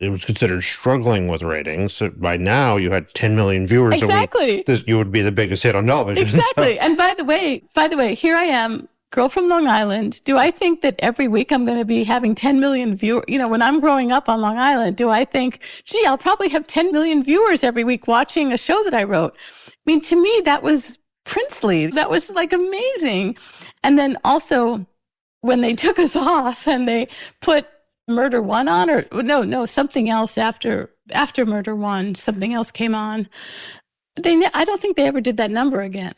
it was considered struggling with ratings. So by now, you had 10 million viewers Exactly. a week. You would be the biggest hit on television. Exactly. And by the way, here I am, girl from Long Island. Do I think that every week I'm going to be having 10 million viewers? When I'm growing up on Long Island, do I think, gee, I'll probably have 10 million viewers every week watching a show that I wrote? I mean, to me, that was princely. That was amazing. And then also when they took us off and they put Murder One on, or no, something else after Murder One, something else came on. I don't think they ever did that number again.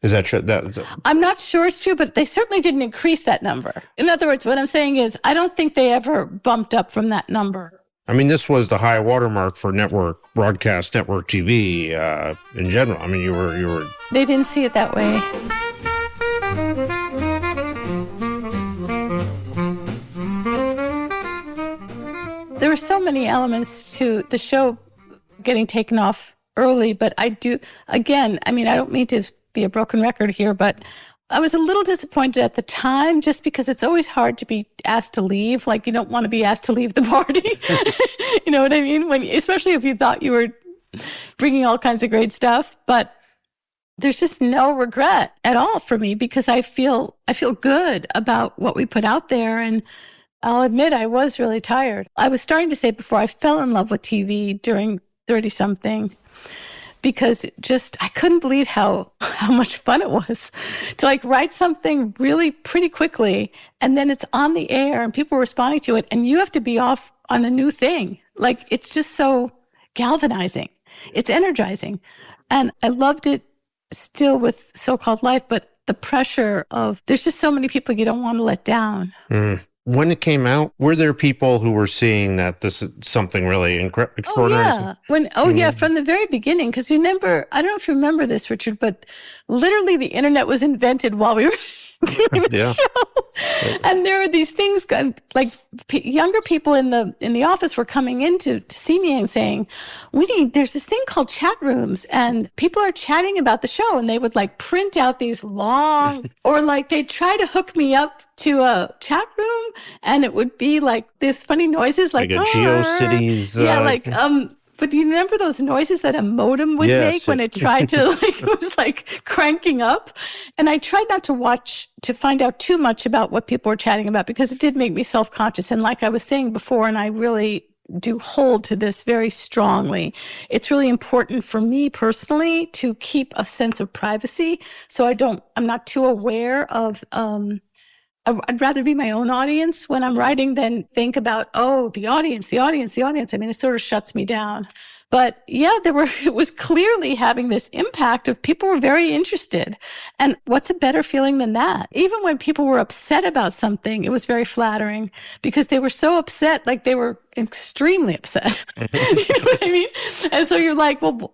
Is that true? I'm not sure it's true, but they certainly didn't increase that number. In other words, what I'm saying is I don't think they ever bumped up from that number. I mean, this was the high watermark for broadcast network TV in general. I mean, you were. They didn't see it that way. There were so many elements to the show getting taken off early, but I don't mean to be a broken record here, but I was a little disappointed at the time just because it's always hard to be asked to leave. Like, you don't want to be asked to leave the party. You know what I mean? Especially if you thought you were bringing all kinds of great stuff. But there's just no regret at all for me because I feel good about what we put out there. And I'll admit I was really tired. I was starting to say before, I fell in love with TV during 30-something. Because I couldn't believe how much fun it was to write something really pretty quickly and then it's on the air and people are responding to it and you have to be off on the new thing. It's just so galvanizing. It's energizing. And I loved it still with So-Called Life, but the pressure of there's just so many people you don't want to let down. when it came out, were there people who were seeing that this is something really extraordinary? Yeah, from the very beginning. Because remember, I don't know if you remember this, Richard, but literally the internet was invented while we were doing the show. And there are these things, like younger people in the office were coming in to see me and saying, Winnie, there's this thing called chat rooms and people are chatting about the show, and they would like print out these long, or like they'd try to hook me up to a chat room and it would be like this funny noises like a GeoCities. But do you remember those noises that a modem would make when it tried to, like, it was like cranking up? And I tried not to find out too much about what people were chatting about, because it did make me self-conscious. And like I was saying before, and I really do hold to this very strongly, it's really important for me personally to keep a sense of privacy. So I'm not too aware of, I'd rather be my own audience when I'm writing than think about, the audience. I mean, it sort of shuts me down. But yeah, it was clearly having this impact of people were very interested. And what's a better feeling than that? Even when people were upset about something, it was very flattering because they were so upset, like they were extremely upset. You know what I mean? And so you're like, well,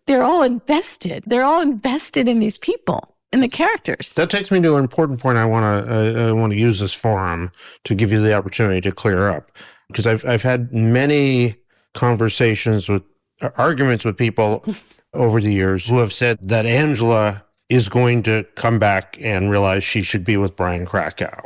they're all invested. They're all invested in these people. In the characters. That takes me to an important point. I want to use this forum to give you the opportunity to clear up, because I've had many arguments with people over the years who have said that Angela is going to come back and realize she should be with Brian Krakow.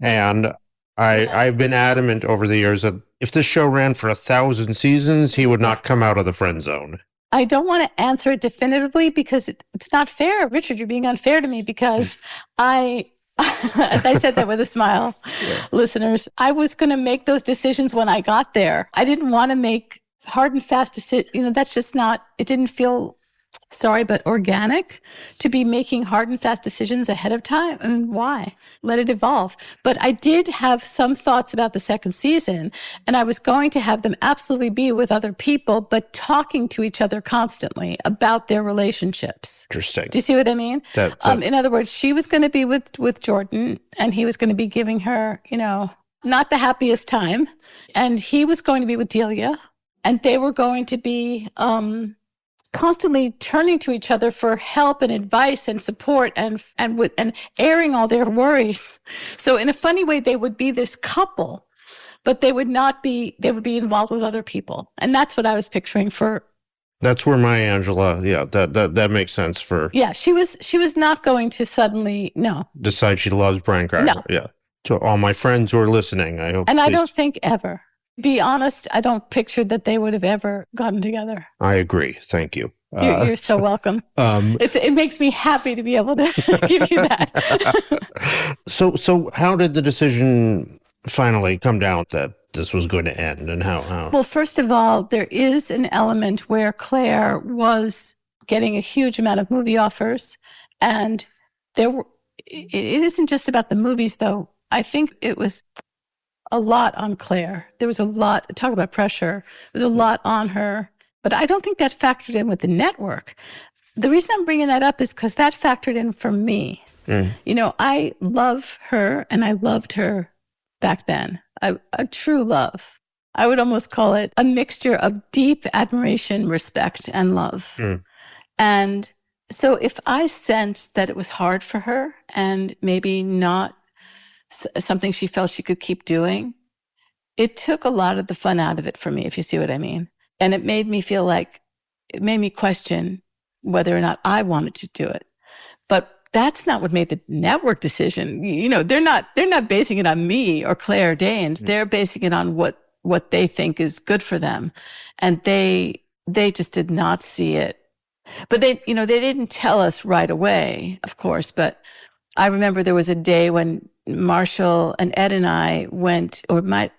And I've been adamant over the years that if this show ran for 1,000 seasons, he would not come out of the friend zone. I don't want to answer it definitively because it's not fair. Richard, you're being unfair to me because as I said that with a smile, listeners, I was going to make those decisions when I got there. I didn't want to make hard and fast decisions. That's just not, it didn't feel, sorry, but organic to be making hard and fast decisions ahead of time. I mean, why? Let it evolve. But I did have some thoughts about the second season, and I was going to have them absolutely be with other people, but talking to each other constantly about their relationships. Interesting. Do you see what I mean? In other words, she was going to be with Jordan, and he was going to be giving her, not the happiest time. And he was going to be with Delia, and they were going to be, constantly turning to each other for help and advice and support and airing all their worries. So in a funny way, they would be this couple, but they would be involved with other people. And that's what I was picturing for. That's where my Angela, that makes sense for. Yeah, she was not going to suddenly, decide she loves Brian Krakow. No. Yeah. To all my friends who are listening, I hope. And I don't think ever. Be honest, I don't picture that they would have ever gotten together. I agree. Thank you. You're so welcome. It makes me happy to be able to give you that. So how did the decision finally come down that this was going to end, and how? Well, first of all, there is an element where Claire was getting a huge amount of movie offers, and it isn't just about the movies, though. I think it was a lot on Claire. There was a lot, talk about pressure. There was a lot on her, but I don't think that factored in with the network. The reason I'm bringing that up is because that factored in for me. I love her, and I loved her back then. A true love. I would almost call it a mixture of deep admiration, respect, and love. And so if I sensed that it was hard for her and maybe not something she felt she could keep doing, it took a lot of the fun out of it for me, if you see what I mean. And it made me question whether or not I wanted to do it. But that's not what made the network decision. They're not basing it on me or Claire Danes. They're basing it on what they think is good for them. And they just did not see it. But they didn't tell us right away, of course, but I remember there was a day when Marshall and Ed and I went, or it might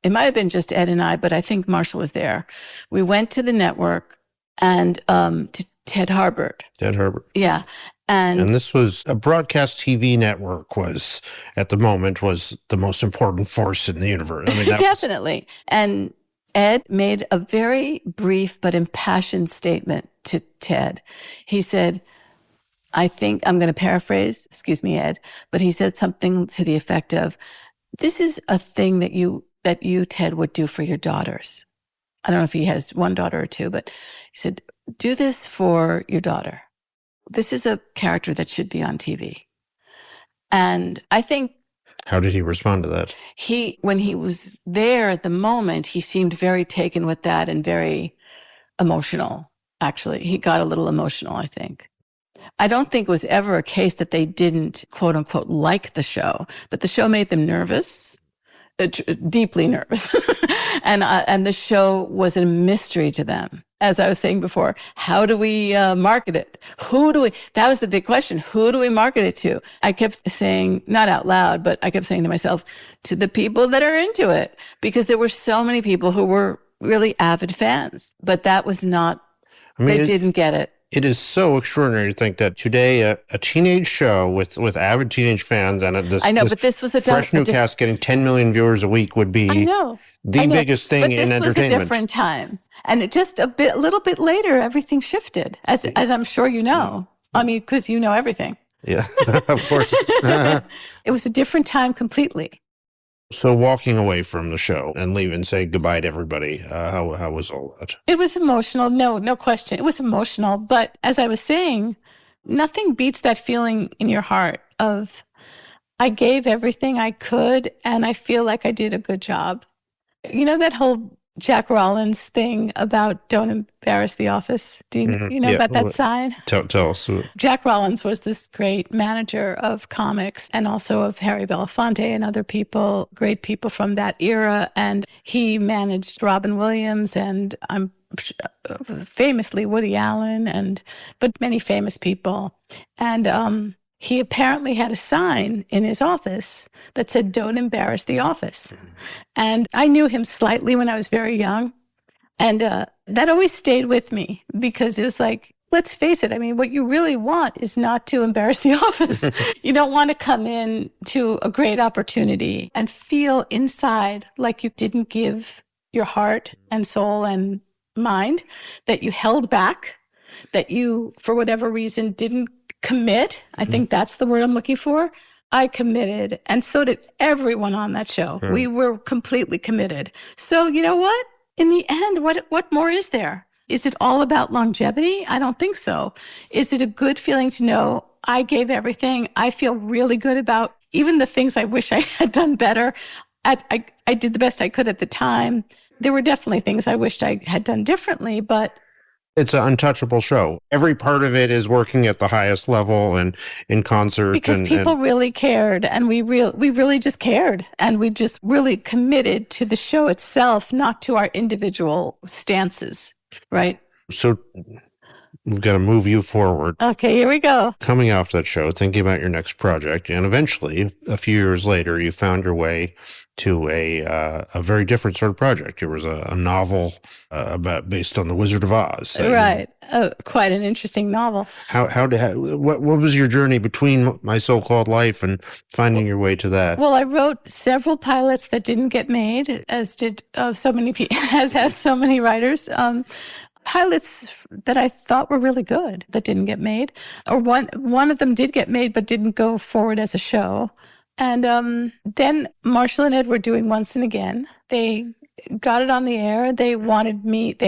have been just Ed and I, but I think Marshall was there. We went to the network and to Ted Harbert. Ted Harbert. Yeah. And this was a broadcast TV network at the moment, was the most important force in the universe. I mean, definitely. And Ed made a very brief but impassioned statement to Ted. He said, I think I'm going to paraphrase, excuse me, Ed, but he said something to the effect of, this is a thing that you, Ted, would do for your daughters. I don't know if he has one daughter or two, but he said, do this for your daughter. This is a character that should be on TV. And I think, how did he respond to that? When he was there at the moment, he seemed very taken with that and very emotional. Actually, he got a little emotional, I think. I don't think it was ever a case that they didn't, quote unquote, like the show, but the show made them nervous, deeply nervous. And the show was a mystery to them. As I was saying before, how do we market it? That was the big question. Who do we market it to? I kept saying, not out loud, but I kept saying to myself, to the people that are into it, because there were so many people who were really avid fans, but that was not, they didn't get it. It is so extraordinary to think that today a teenage show with avid teenage fans and but this was a fresh new cast getting 10 million viewers a week would be the biggest thing in entertainment. But this was a different time. And it just a little bit later, everything shifted, as I'm sure you know. I mean, because you know everything. Yeah, of course. It was a different time completely. So walking away from the show and leaving, say goodbye to everybody, how was all that? It was emotional. No question. It was emotional. But as I was saying, nothing beats that feeling in your heart of, I gave everything I could and I feel like I did a good job. You know that whole Jack Rollins thing about don't embarrass the office? Do you know about that sign? Tell us. Jack Rollins was this great manager of comics and also of Harry Belafonte and other people, great people from that era. And he managed Robin Williams and famously Woody Allen, but many famous people. And he apparently had a sign in his office that said, don't embarrass the office. And I knew him slightly when I was very young. And that always stayed with me because it was like, let's face it. I mean, what you really want is not to embarrass the office. You don't want to come in to a great opportunity and feel inside like you didn't give your heart and soul and mind, that you held back, that you, for whatever reason, didn't commit. I think that's the word I'm looking for. I committed, and so did everyone on that show. We were completely committed. So you know what? In the end, what more is there? Is it all about longevity? I don't think so. Is it a good feeling to know I gave everything? I feel really good about even the things I wish I had done better. I did the best I could at the time. There were definitely things I wished I had done differently, but it's an untouchable show. Every part of it is working at the highest level and in concert. Because people really cared, and we really just cared, and we just really committed to the show itself, not to our individual stances, right? So we've got to move you forward. Okay, here we go. Coming off that show, thinking about your next project, and eventually, a few years later, you found your way to a very different sort of project. It was a novel based on the Wizard of Oz. Right. Quite an interesting novel. What was your journey between My So-Called Life and finding your way to that? Well, I wrote several pilots that didn't get made, as did so many people, as have so many writers. Pilots that I thought were really good that didn't get made, or one of them did get made but didn't go forward as a show. And then Marshall and Ed were doing Once and Again. They got it on the air. They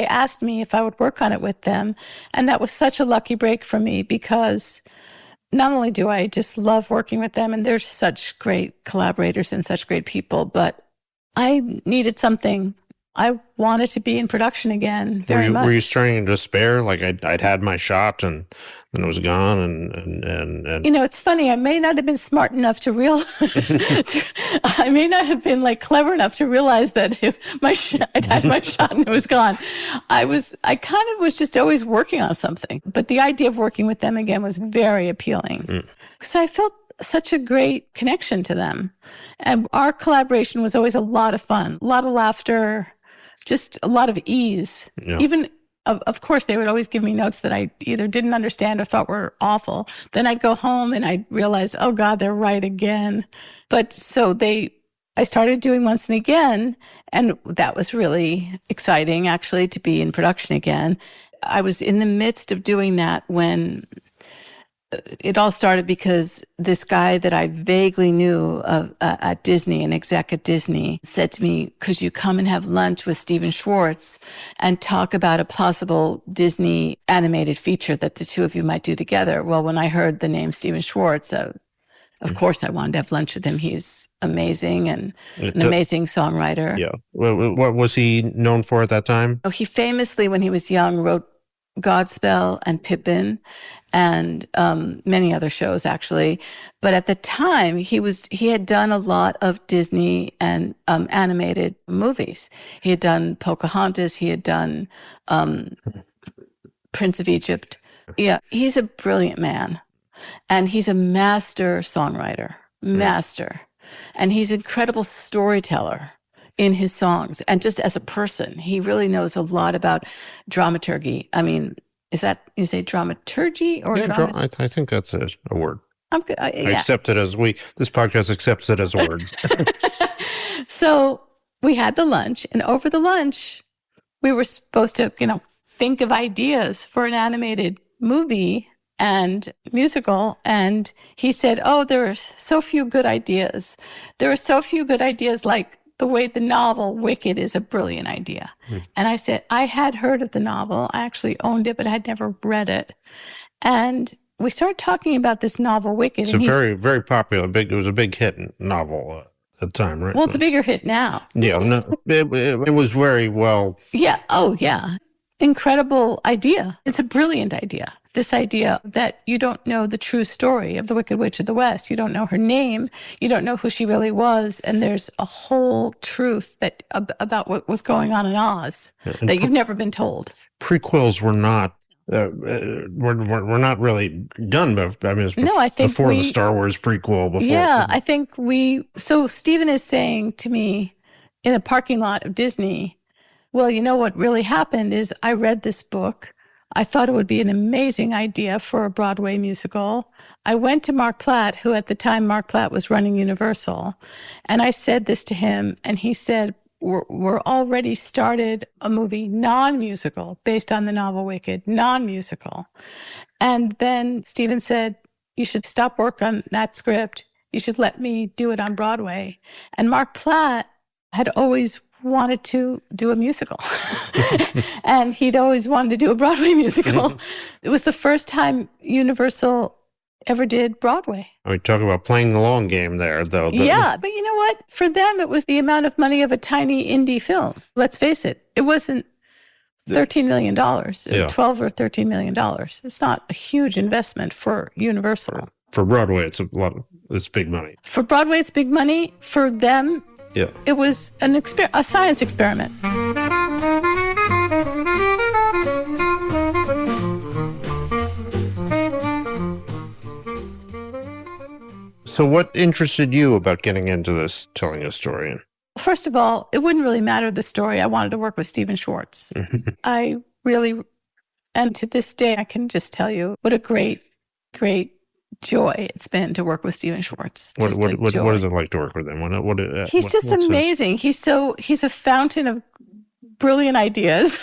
asked me if I would work on it with them. And that was such a lucky break for me because not only do I just love working with them, and they're such great collaborators and such great people, but I needed something. I wanted to be in production again very much. Were you starting to despair? Like I'd had my shot and then it was gone and you know, it's funny. I may not have been smart enough to realize. I may not have been like clever enough to realize that if I'd had my shot and it was gone. I kind of was just always working on something. But the idea of working with them again was very appealing because I felt such a great connection to them, and our collaboration was always a lot of fun, a lot of laughter. Just a lot of ease. Yeah. Even, of course, they would always give me notes that I either didn't understand or thought were awful. Then I'd go home and I'd realize, oh God, they're right again. But so I started doing Once and Again, and that was really exciting, actually, to be in production again. I was in the midst of doing that when it all started because this guy that I vaguely knew at Disney, an exec at Disney, said to me, could you come and have lunch with Stephen Schwartz and talk about a possible Disney animated feature that the two of you might do together? Well, when I heard the name Stephen Schwartz, of course I wanted to have lunch with him. He's amazing and an amazing songwriter. Yeah. What was he known for at that time? He famously, when he was young, wrote Godspell and Pippin and many other shows, actually. But at the time, he had done a lot of Disney and animated movies. He had done Pocahontas. He had done Prince of Egypt. Yeah, he's a brilliant man. And he's a master songwriter, master. And he's an incredible storyteller in his songs. And just as a person, he really knows a lot about dramaturgy. I mean, is that, you say dramaturgy or I think that's a word. I'm good. I accept it as this podcast accepts it as a word. So we had the lunch, and over the lunch, we were supposed to, think of ideas for an animated movie and musical. And he said, there are so few good ideas. There are so few good ideas, like the way the novel Wicked is a brilliant idea. And I said, I had heard of the novel. I actually owned it, but I had never read it. And we started talking about this novel Wicked. It's a very, very popular, it was a big hit novel at the time, right? Well, it's a bigger hit now. Yeah, no, it was very well. Yeah. Oh, yeah. Incredible idea. It's a brilliant idea. This idea that you don't know the true story of the Wicked Witch of the West. You don't know her name. You don't know who she really was. And there's a whole truth about what was going on in Oz that you've never been told. Prequels were not we're not really done, but I mean, it's I think before the Star Wars prequel. I think so Stephen is saying to me in a parking lot of Disney, well, what really happened is I read this book. I thought it would be an amazing idea for a Broadway musical. I went to Mark Platt, who at the time Mark Platt was running Universal, and I said this to him, and he said, we're already started a movie, non-musical, based on the novel Wicked, non-musical. And then Stephen said, you should stop work on that script. You should let me do it on Broadway. And Mark Platt had always wanted to do a musical. And he'd always wanted to do a Broadway musical. It was the first time Universal ever did Broadway. We talk about playing the long game there, though. Yeah, but you know what? For them, it was the amount of money of a tiny indie film. Let's face it. It wasn't $13 million, $12 or $13 million. It's not a huge investment for Universal. For Broadway, it's big money. For Broadway, it's big money. For them, it was a science experiment. So what interested you about getting into this, telling a story? First of all, it wouldn't really matter the story. I wanted to work with Stephen Schwartz. I really, and to this day, I can just tell you what a great, great joy it's been to work with Stephen Schwartz. What is it like to work with him? He's just amazing. He's a fountain of brilliant ideas.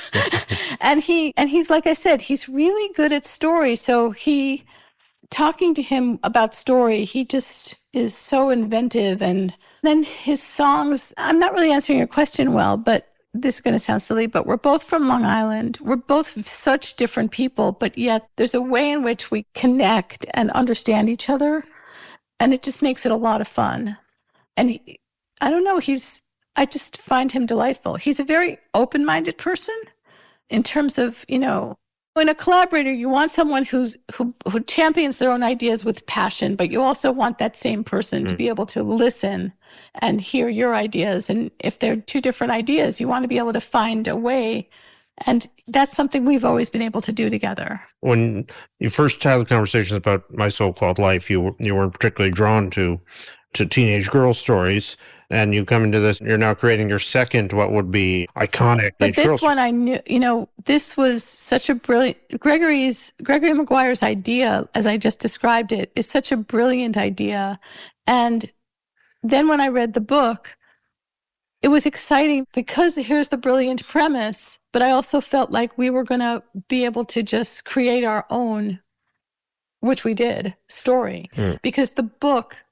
and he's, like I said, he's really good at story. So talking to him about story, he just is so inventive. And then his songs, I'm not really answering your question well, but this is going to sound silly, but we're both from Long Island. We're both such different people, but yet there's a way in which we connect and understand each other. And it just makes it a lot of fun. And I don't know, I just find him delightful. He's a very open-minded person in terms of, in a collaborator, you want someone who champions their own ideas with passion, but you also want that same person to be able to listen and hear your ideas. And if they're two different ideas, you want to be able to find a way. And that's something we've always been able to do together. When you first had the conversations about My So-Called Life, you weren't particularly drawn to teenage girl stories, and you come into this, you're now creating your second, what would be iconic. But this one I knew, this was such a brilliant, Gregory Maguire's idea, as I just described it, is such a brilliant idea. And then when I read the book, it was exciting because here's the brilliant premise, but I also felt like we were going to be able to just create our own which we did, story. Because the book,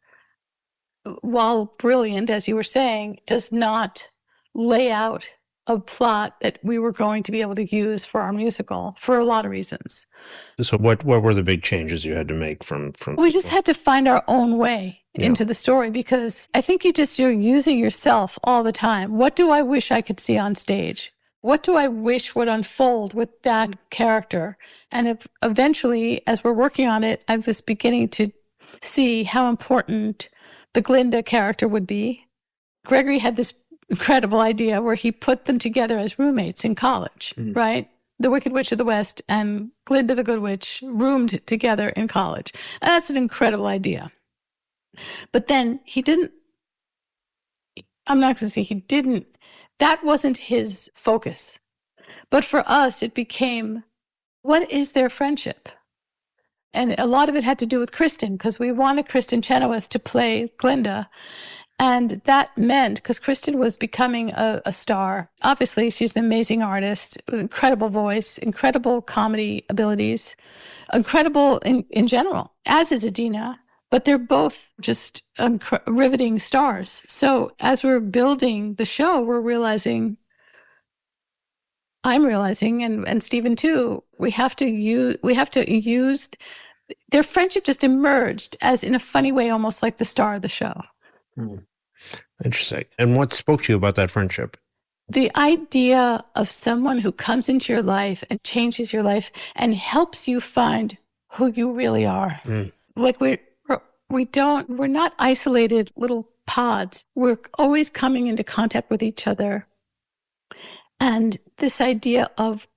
while brilliant, as you were saying, does not lay out a plot that we were going to be able to use for our musical for a lot of reasons. So what were the big changes you had to make from We just had to find our own way into the story, because I think you're using yourself all the time. What do I wish I could see on stage? What do I wish would unfold with that character? And eventually, as we're working on it, I was beginning to see how important the Glinda character would be. Gregory had this incredible idea where he put them together as roommates in college, right? The Wicked Witch of the West and Glinda the Good Witch roomed together in college. And that's an incredible idea. But then I'm not going to say he didn't, that wasn't his focus. But for us, it became, what is their friendship? And a lot of it had to do with Kristen, because we wanted Kristen Chenoweth to play Glinda. And that meant, because Kristen was becoming a star, obviously she's an amazing artist, incredible voice, incredible comedy abilities, incredible in general, as is Adina. But they're both just riveting stars. So as we're building the show, I'm realizing, and Stephen too, we have to use their friendship just emerged as, in a funny way, almost like the star of the show. Interesting. And what spoke to you about that friendship? The idea of someone who comes into your life and changes your life and helps you find who you really are. Like we're not isolated little pods. We're always coming into contact with each other. And this idea of,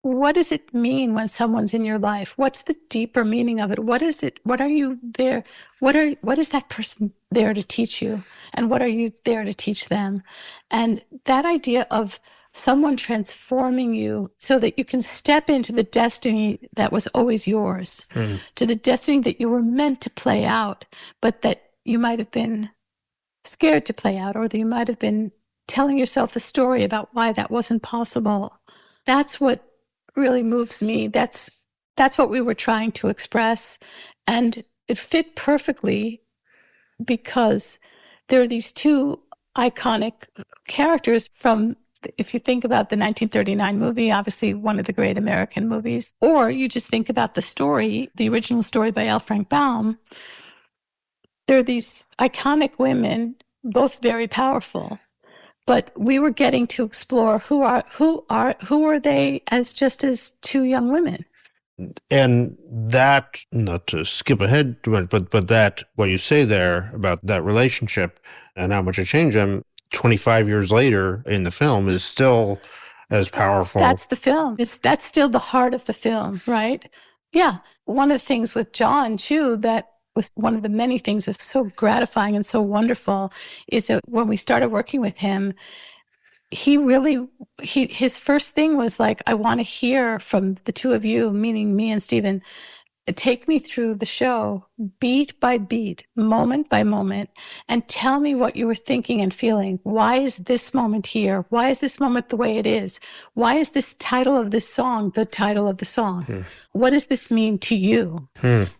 what does it mean when someone's in your life? What's the deeper meaning of it? What is it? What are you there? What is that person there to teach you? And what are you there to teach them? And that idea of someone transforming you so that you can step into the destiny that was always yours, to the destiny that you were meant to play out, but that you might have been scared to play out, or that you might have been telling yourself a story about why that wasn't possible. That's what really moves me. That's what we were trying to express. And it fit perfectly, because there are these two iconic characters from, if you think about the 1939 movie, obviously one of the great American movies, or you just think about the story, the original story by L. Frank Baum, there are these iconic women, both very powerful. But we were getting to explore who are they as just as two young women. And that, not to skip ahead, but that, what you say there about that relationship and how much it changed them 25 years later in the film is still as powerful. That's the film. That's still the heart of the film, right? Yeah. One of the things with John Chu that was one of the many things that's so gratifying and so wonderful is that when we started working with him, his first thing was like, I want to hear from the two of you, meaning me and Stephen, take me through the show beat by beat, moment by moment, and tell me what you were thinking and feeling. Why is this moment here? Why is this moment the way it is? Why is this title of this song the title of the song? What does this mean to you?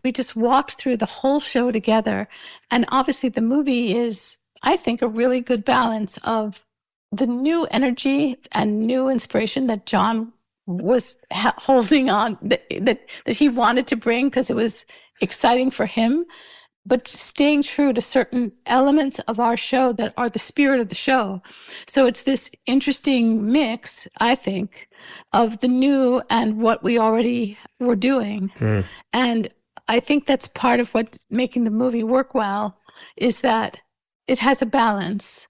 We just walked through the whole show together. And obviously the movie is, I think, a really good balance of the new energy and new inspiration that John was holding on, that he wanted to bring because it was exciting for him, but staying true to certain elements of our show that are the spirit of the show. So it's this interesting mix, I think, of the new and what we already were doing. And I think that's part of what's making the movie work well, is that it has a balance.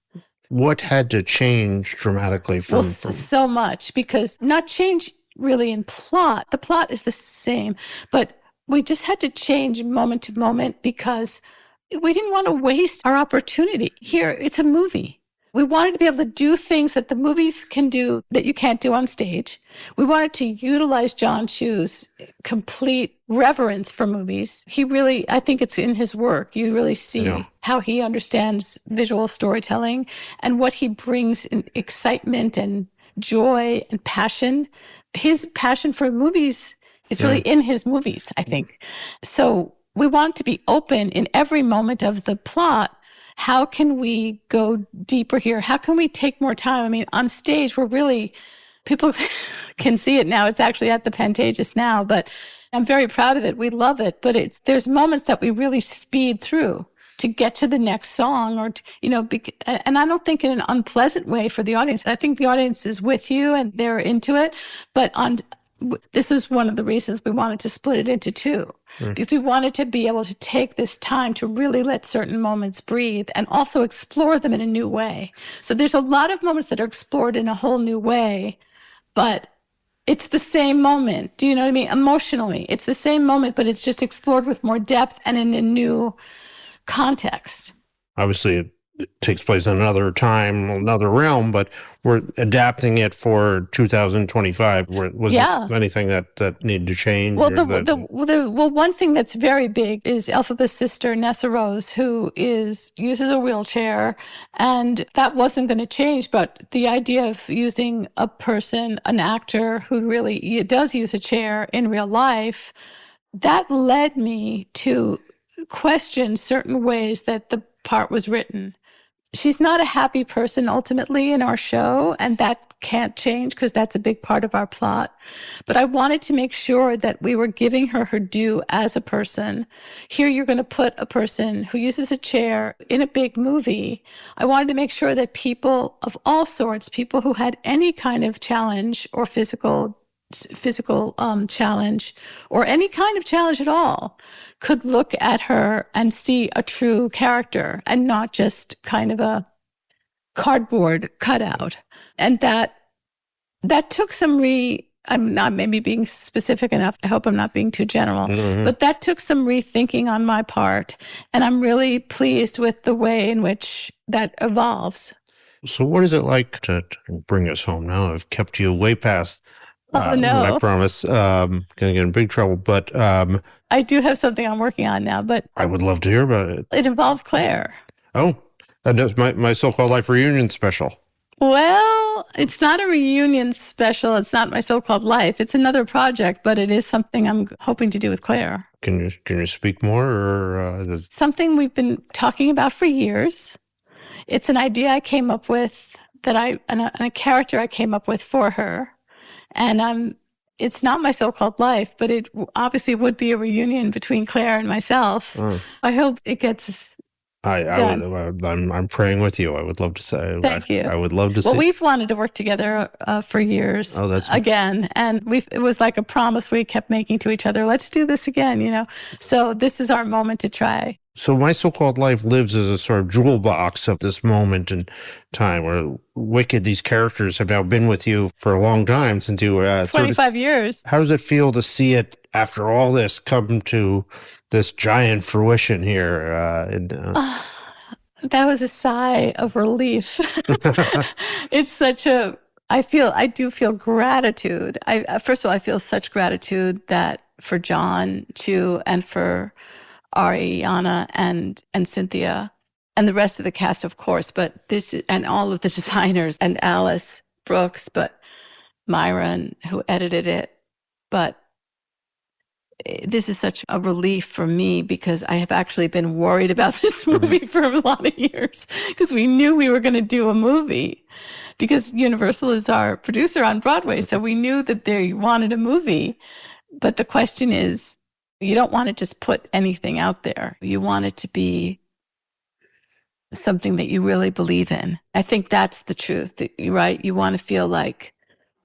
What had to change dramatically from... Well, so much, because not change really in plot. The plot is the same, but we just had to change moment to moment because we didn't want to waste our opportunity. Here, it's a movie. We wanted to be able to do things that the movies can do that you can't do on stage. We wanted to utilize John Chu's complete reverence for movies. He really, I think it's in his work, you really see how he understands visual storytelling and what he brings in excitement and joy and passion. His passion for movies It's really in his movies, I think. So we want to be open in every moment of the plot. How can we go deeper here? How can we take more time? I mean, on stage, we're really, people can see it now. It's actually at the Pantages now, but I'm very proud of it. We love it, but there's moments that we really speed through to get to the next song, or, and I don't think in an unpleasant way for the audience. I think the audience is with you and they're into it, but this is one of the reasons we wanted to split it into two, because we wanted to be able to take this time to really let certain moments breathe and also explore them in a new way. So there's a lot of moments that are explored in a whole new way, but it's the same moment. Do you know what I mean? Emotionally, it's the same moment, but it's just explored with more depth and in a new context. Obviously, it takes place in another time, another realm, but we're adapting it for 2025. Was there anything that needed to change? Well, one thing that's very big is Elphaba's sister, Nessa Rose, who uses a wheelchair, and that wasn't going to change. But the idea of using an actor who really does use a chair in real life, that led me to question certain ways that the part was written. She's not a happy person ultimately in our show, and that can't change because that's a big part of our plot. But I wanted to make sure that we were giving her her due as a person. Here you're going to put a person who uses a chair in a big movie. I wanted to make sure that people of all sorts, people who had any kind of challenge or physical challenge or any kind of challenge at all, could look at her and see a true character and not just kind of a cardboard cutout. And that took some I'm not maybe being specific enough. I hope I'm not being too general, but that took some rethinking on my part. And I'm really pleased with the way in which that evolves. So what is it like to bring us home now? I've kept you way past no. I promise. Gonna get in big trouble, but I do have something I'm working on now, but I would love to hear about it. It involves Claire. Oh, that's my so-called life reunion special. Well, it's not a reunion special. It's not my so-called life. It's another project, but it is something I'm hoping to do with Claire. Can you speak more, or something we've been talking about for years? It's an idea I came up with and a character I came up with for her. And it's not my so-called life, but it obviously would be a reunion between Claire and myself. I hope it gets I'm praying with you. I would love to say. Thank you. I would love to. Well, we've wanted to work together for years. Oh, that's again, and it was like a promise we kept making to each other. Let's do this again. So this is our moment to try. So my so-called life lives as a sort of jewel box of this moment in time where Wicked, these characters have now been with you for a long time, since you were 25 years. How does it feel to see it after all this come to this giant fruition here? That was a sigh of relief. It's such I do feel gratitude. First of all, I feel such gratitude that for John, Chu, and for Ariana and Cynthia and the rest of the cast, of course, and all of the designers and Alice Brooks, but Myron, who edited it. But this is such a relief for me because I have actually been worried about this movie for a lot of years because we knew we were going to do a movie because Universal is our producer on Broadway. So we knew that they wanted a movie. But the question is, you don't want to just put anything out there. You want it to be something that you really believe in. I think that's the truth, right? You want to feel like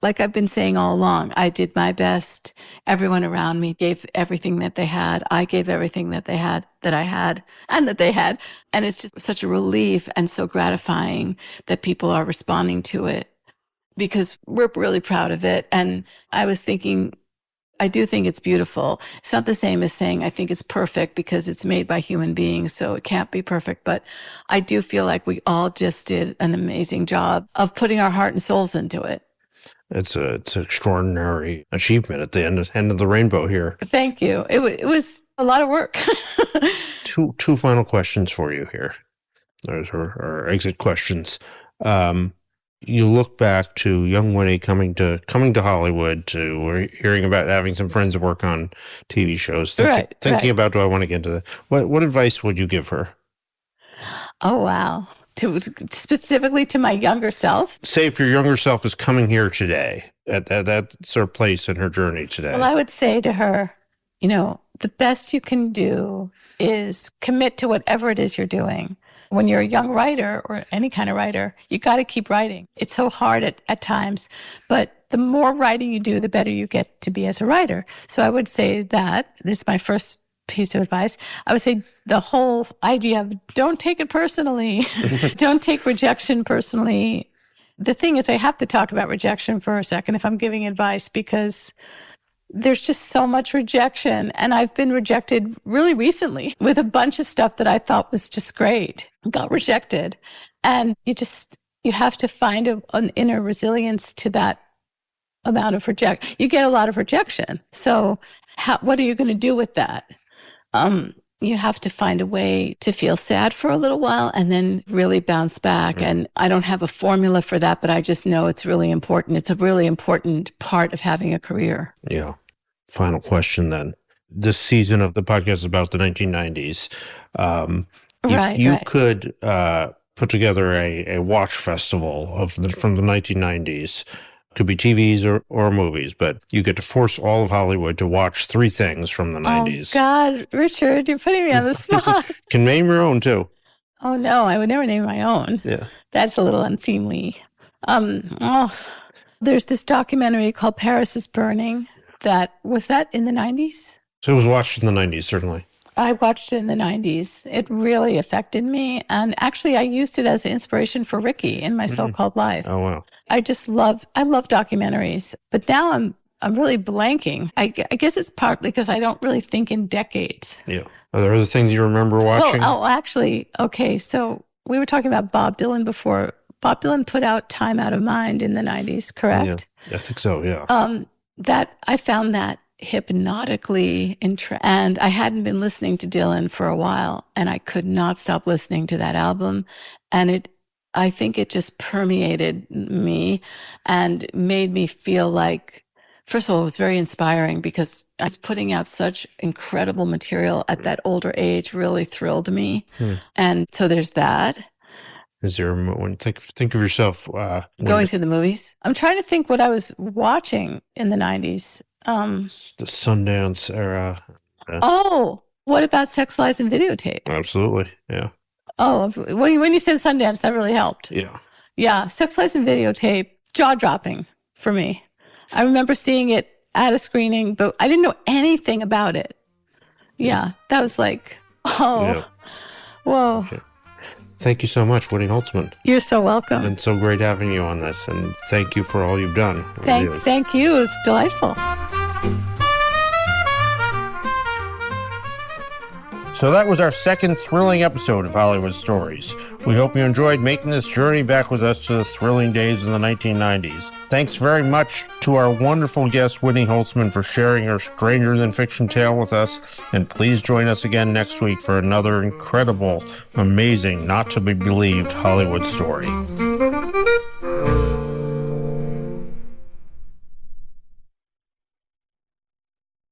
I've been saying all along, I did my best. Everyone around me gave everything that they had. I gave everything that I had. And it's just such a relief and so gratifying that people are responding to it because we're really proud of it. And I was thinking, I do think it's beautiful. It's not the same as saying I think it's perfect because it's made by human beings, so it can't be perfect. But I do feel like we all just did an amazing job of putting our heart and souls into it. It's an extraordinary achievement at the end of the rainbow here. Thank you. It was a lot of work. Two final questions for you here. Those are our exit questions. you look back to young Winnie coming to Hollywood, to hearing about having some friends that work on TV shows, thinking about, do I want to get into that? What advice would you give her? Oh, wow. Specifically to my younger self? Say if your younger self is coming here today, at that sort of place in her journey today. Well, I would say to her, the best you can do is commit to whatever it is you're doing. When you're a young writer or any kind of writer, you got to keep writing. It's so hard at times, but the more writing you do, the better you get to be as a writer. So I would say that this is my first piece of advice. I would say the whole idea of don't take it personally. Don't take rejection personally. The thing is, I have to talk about rejection for a second if I'm giving advice, because there's just so much rejection. And I've been rejected really recently with a bunch of stuff that I thought was just great, got rejected. And you have to find an inner resilience to that amount of rejection. You get a lot of rejection. So what are you going to do with that? You have to find a way to feel sad for a little while and then really bounce back. Mm-hmm. And I don't have a formula for that, but I just know it's really important. It's a really important part of having a career. Yeah. Final question then. This season of the podcast is about the 1990s. If you could put together a watch festival from the 1990s, could be TVs or movies, but you get to force all of Hollywood to watch 3 things from the 90s. Oh, God, Richard, you're putting me on the spot. Can name your own, too. Oh, no, I would never name my own. Yeah. That's a little unseemly. There's this documentary called Paris is Burning. Was that in the 90s? So it was watched in the 90s, certainly. I watched it in the 90s. It really affected me. And actually, I used it as an inspiration for Ricky in my so-called life. Oh, wow. I love documentaries. But now I'm really blanking. I guess it's partly because I don't really think in decades. Yeah. Are there other things you remember watching? Well, actually, okay. So we were talking about Bob Dylan before. Bob Dylan put out Time Out of Mind in the 90s, correct? Yeah, I think so, yeah. I found that hypnotically and I hadn't been listening to Dylan for a while, and I could not stop listening to that album. And I think it just permeated me and made me feel like, first of all, it was very inspiring because I was putting out such incredible material at that older age, really thrilled me. And so there's that. Is there, when think of yourself going to the movies? I'm trying to think what I was watching in the 90s. The Sundance era. What about Sex, Lies, and Videotape? Absolutely, yeah. Oh, when you said Sundance, that really helped. Yeah. Yeah, Sex, Lies, and Videotape, jaw-dropping for me. I remember seeing it at a screening, but I didn't know anything about it. Yeah, that was like, whoa. Okay. Thank you so much, Winnie Holzman. You're so welcome. It's been so great having you on this, and thank you for all you've done. Thank you. It was delightful. So that was our second thrilling episode of Hollywood Stories. We hope you enjoyed making this journey back with us to the thrilling days in the 1990s. Thanks very much to our wonderful guest, Winnie Holzman, for sharing her stranger-than-fiction tale with us. And please join us again next week for another incredible, amazing, not-to-be-believed Hollywood story.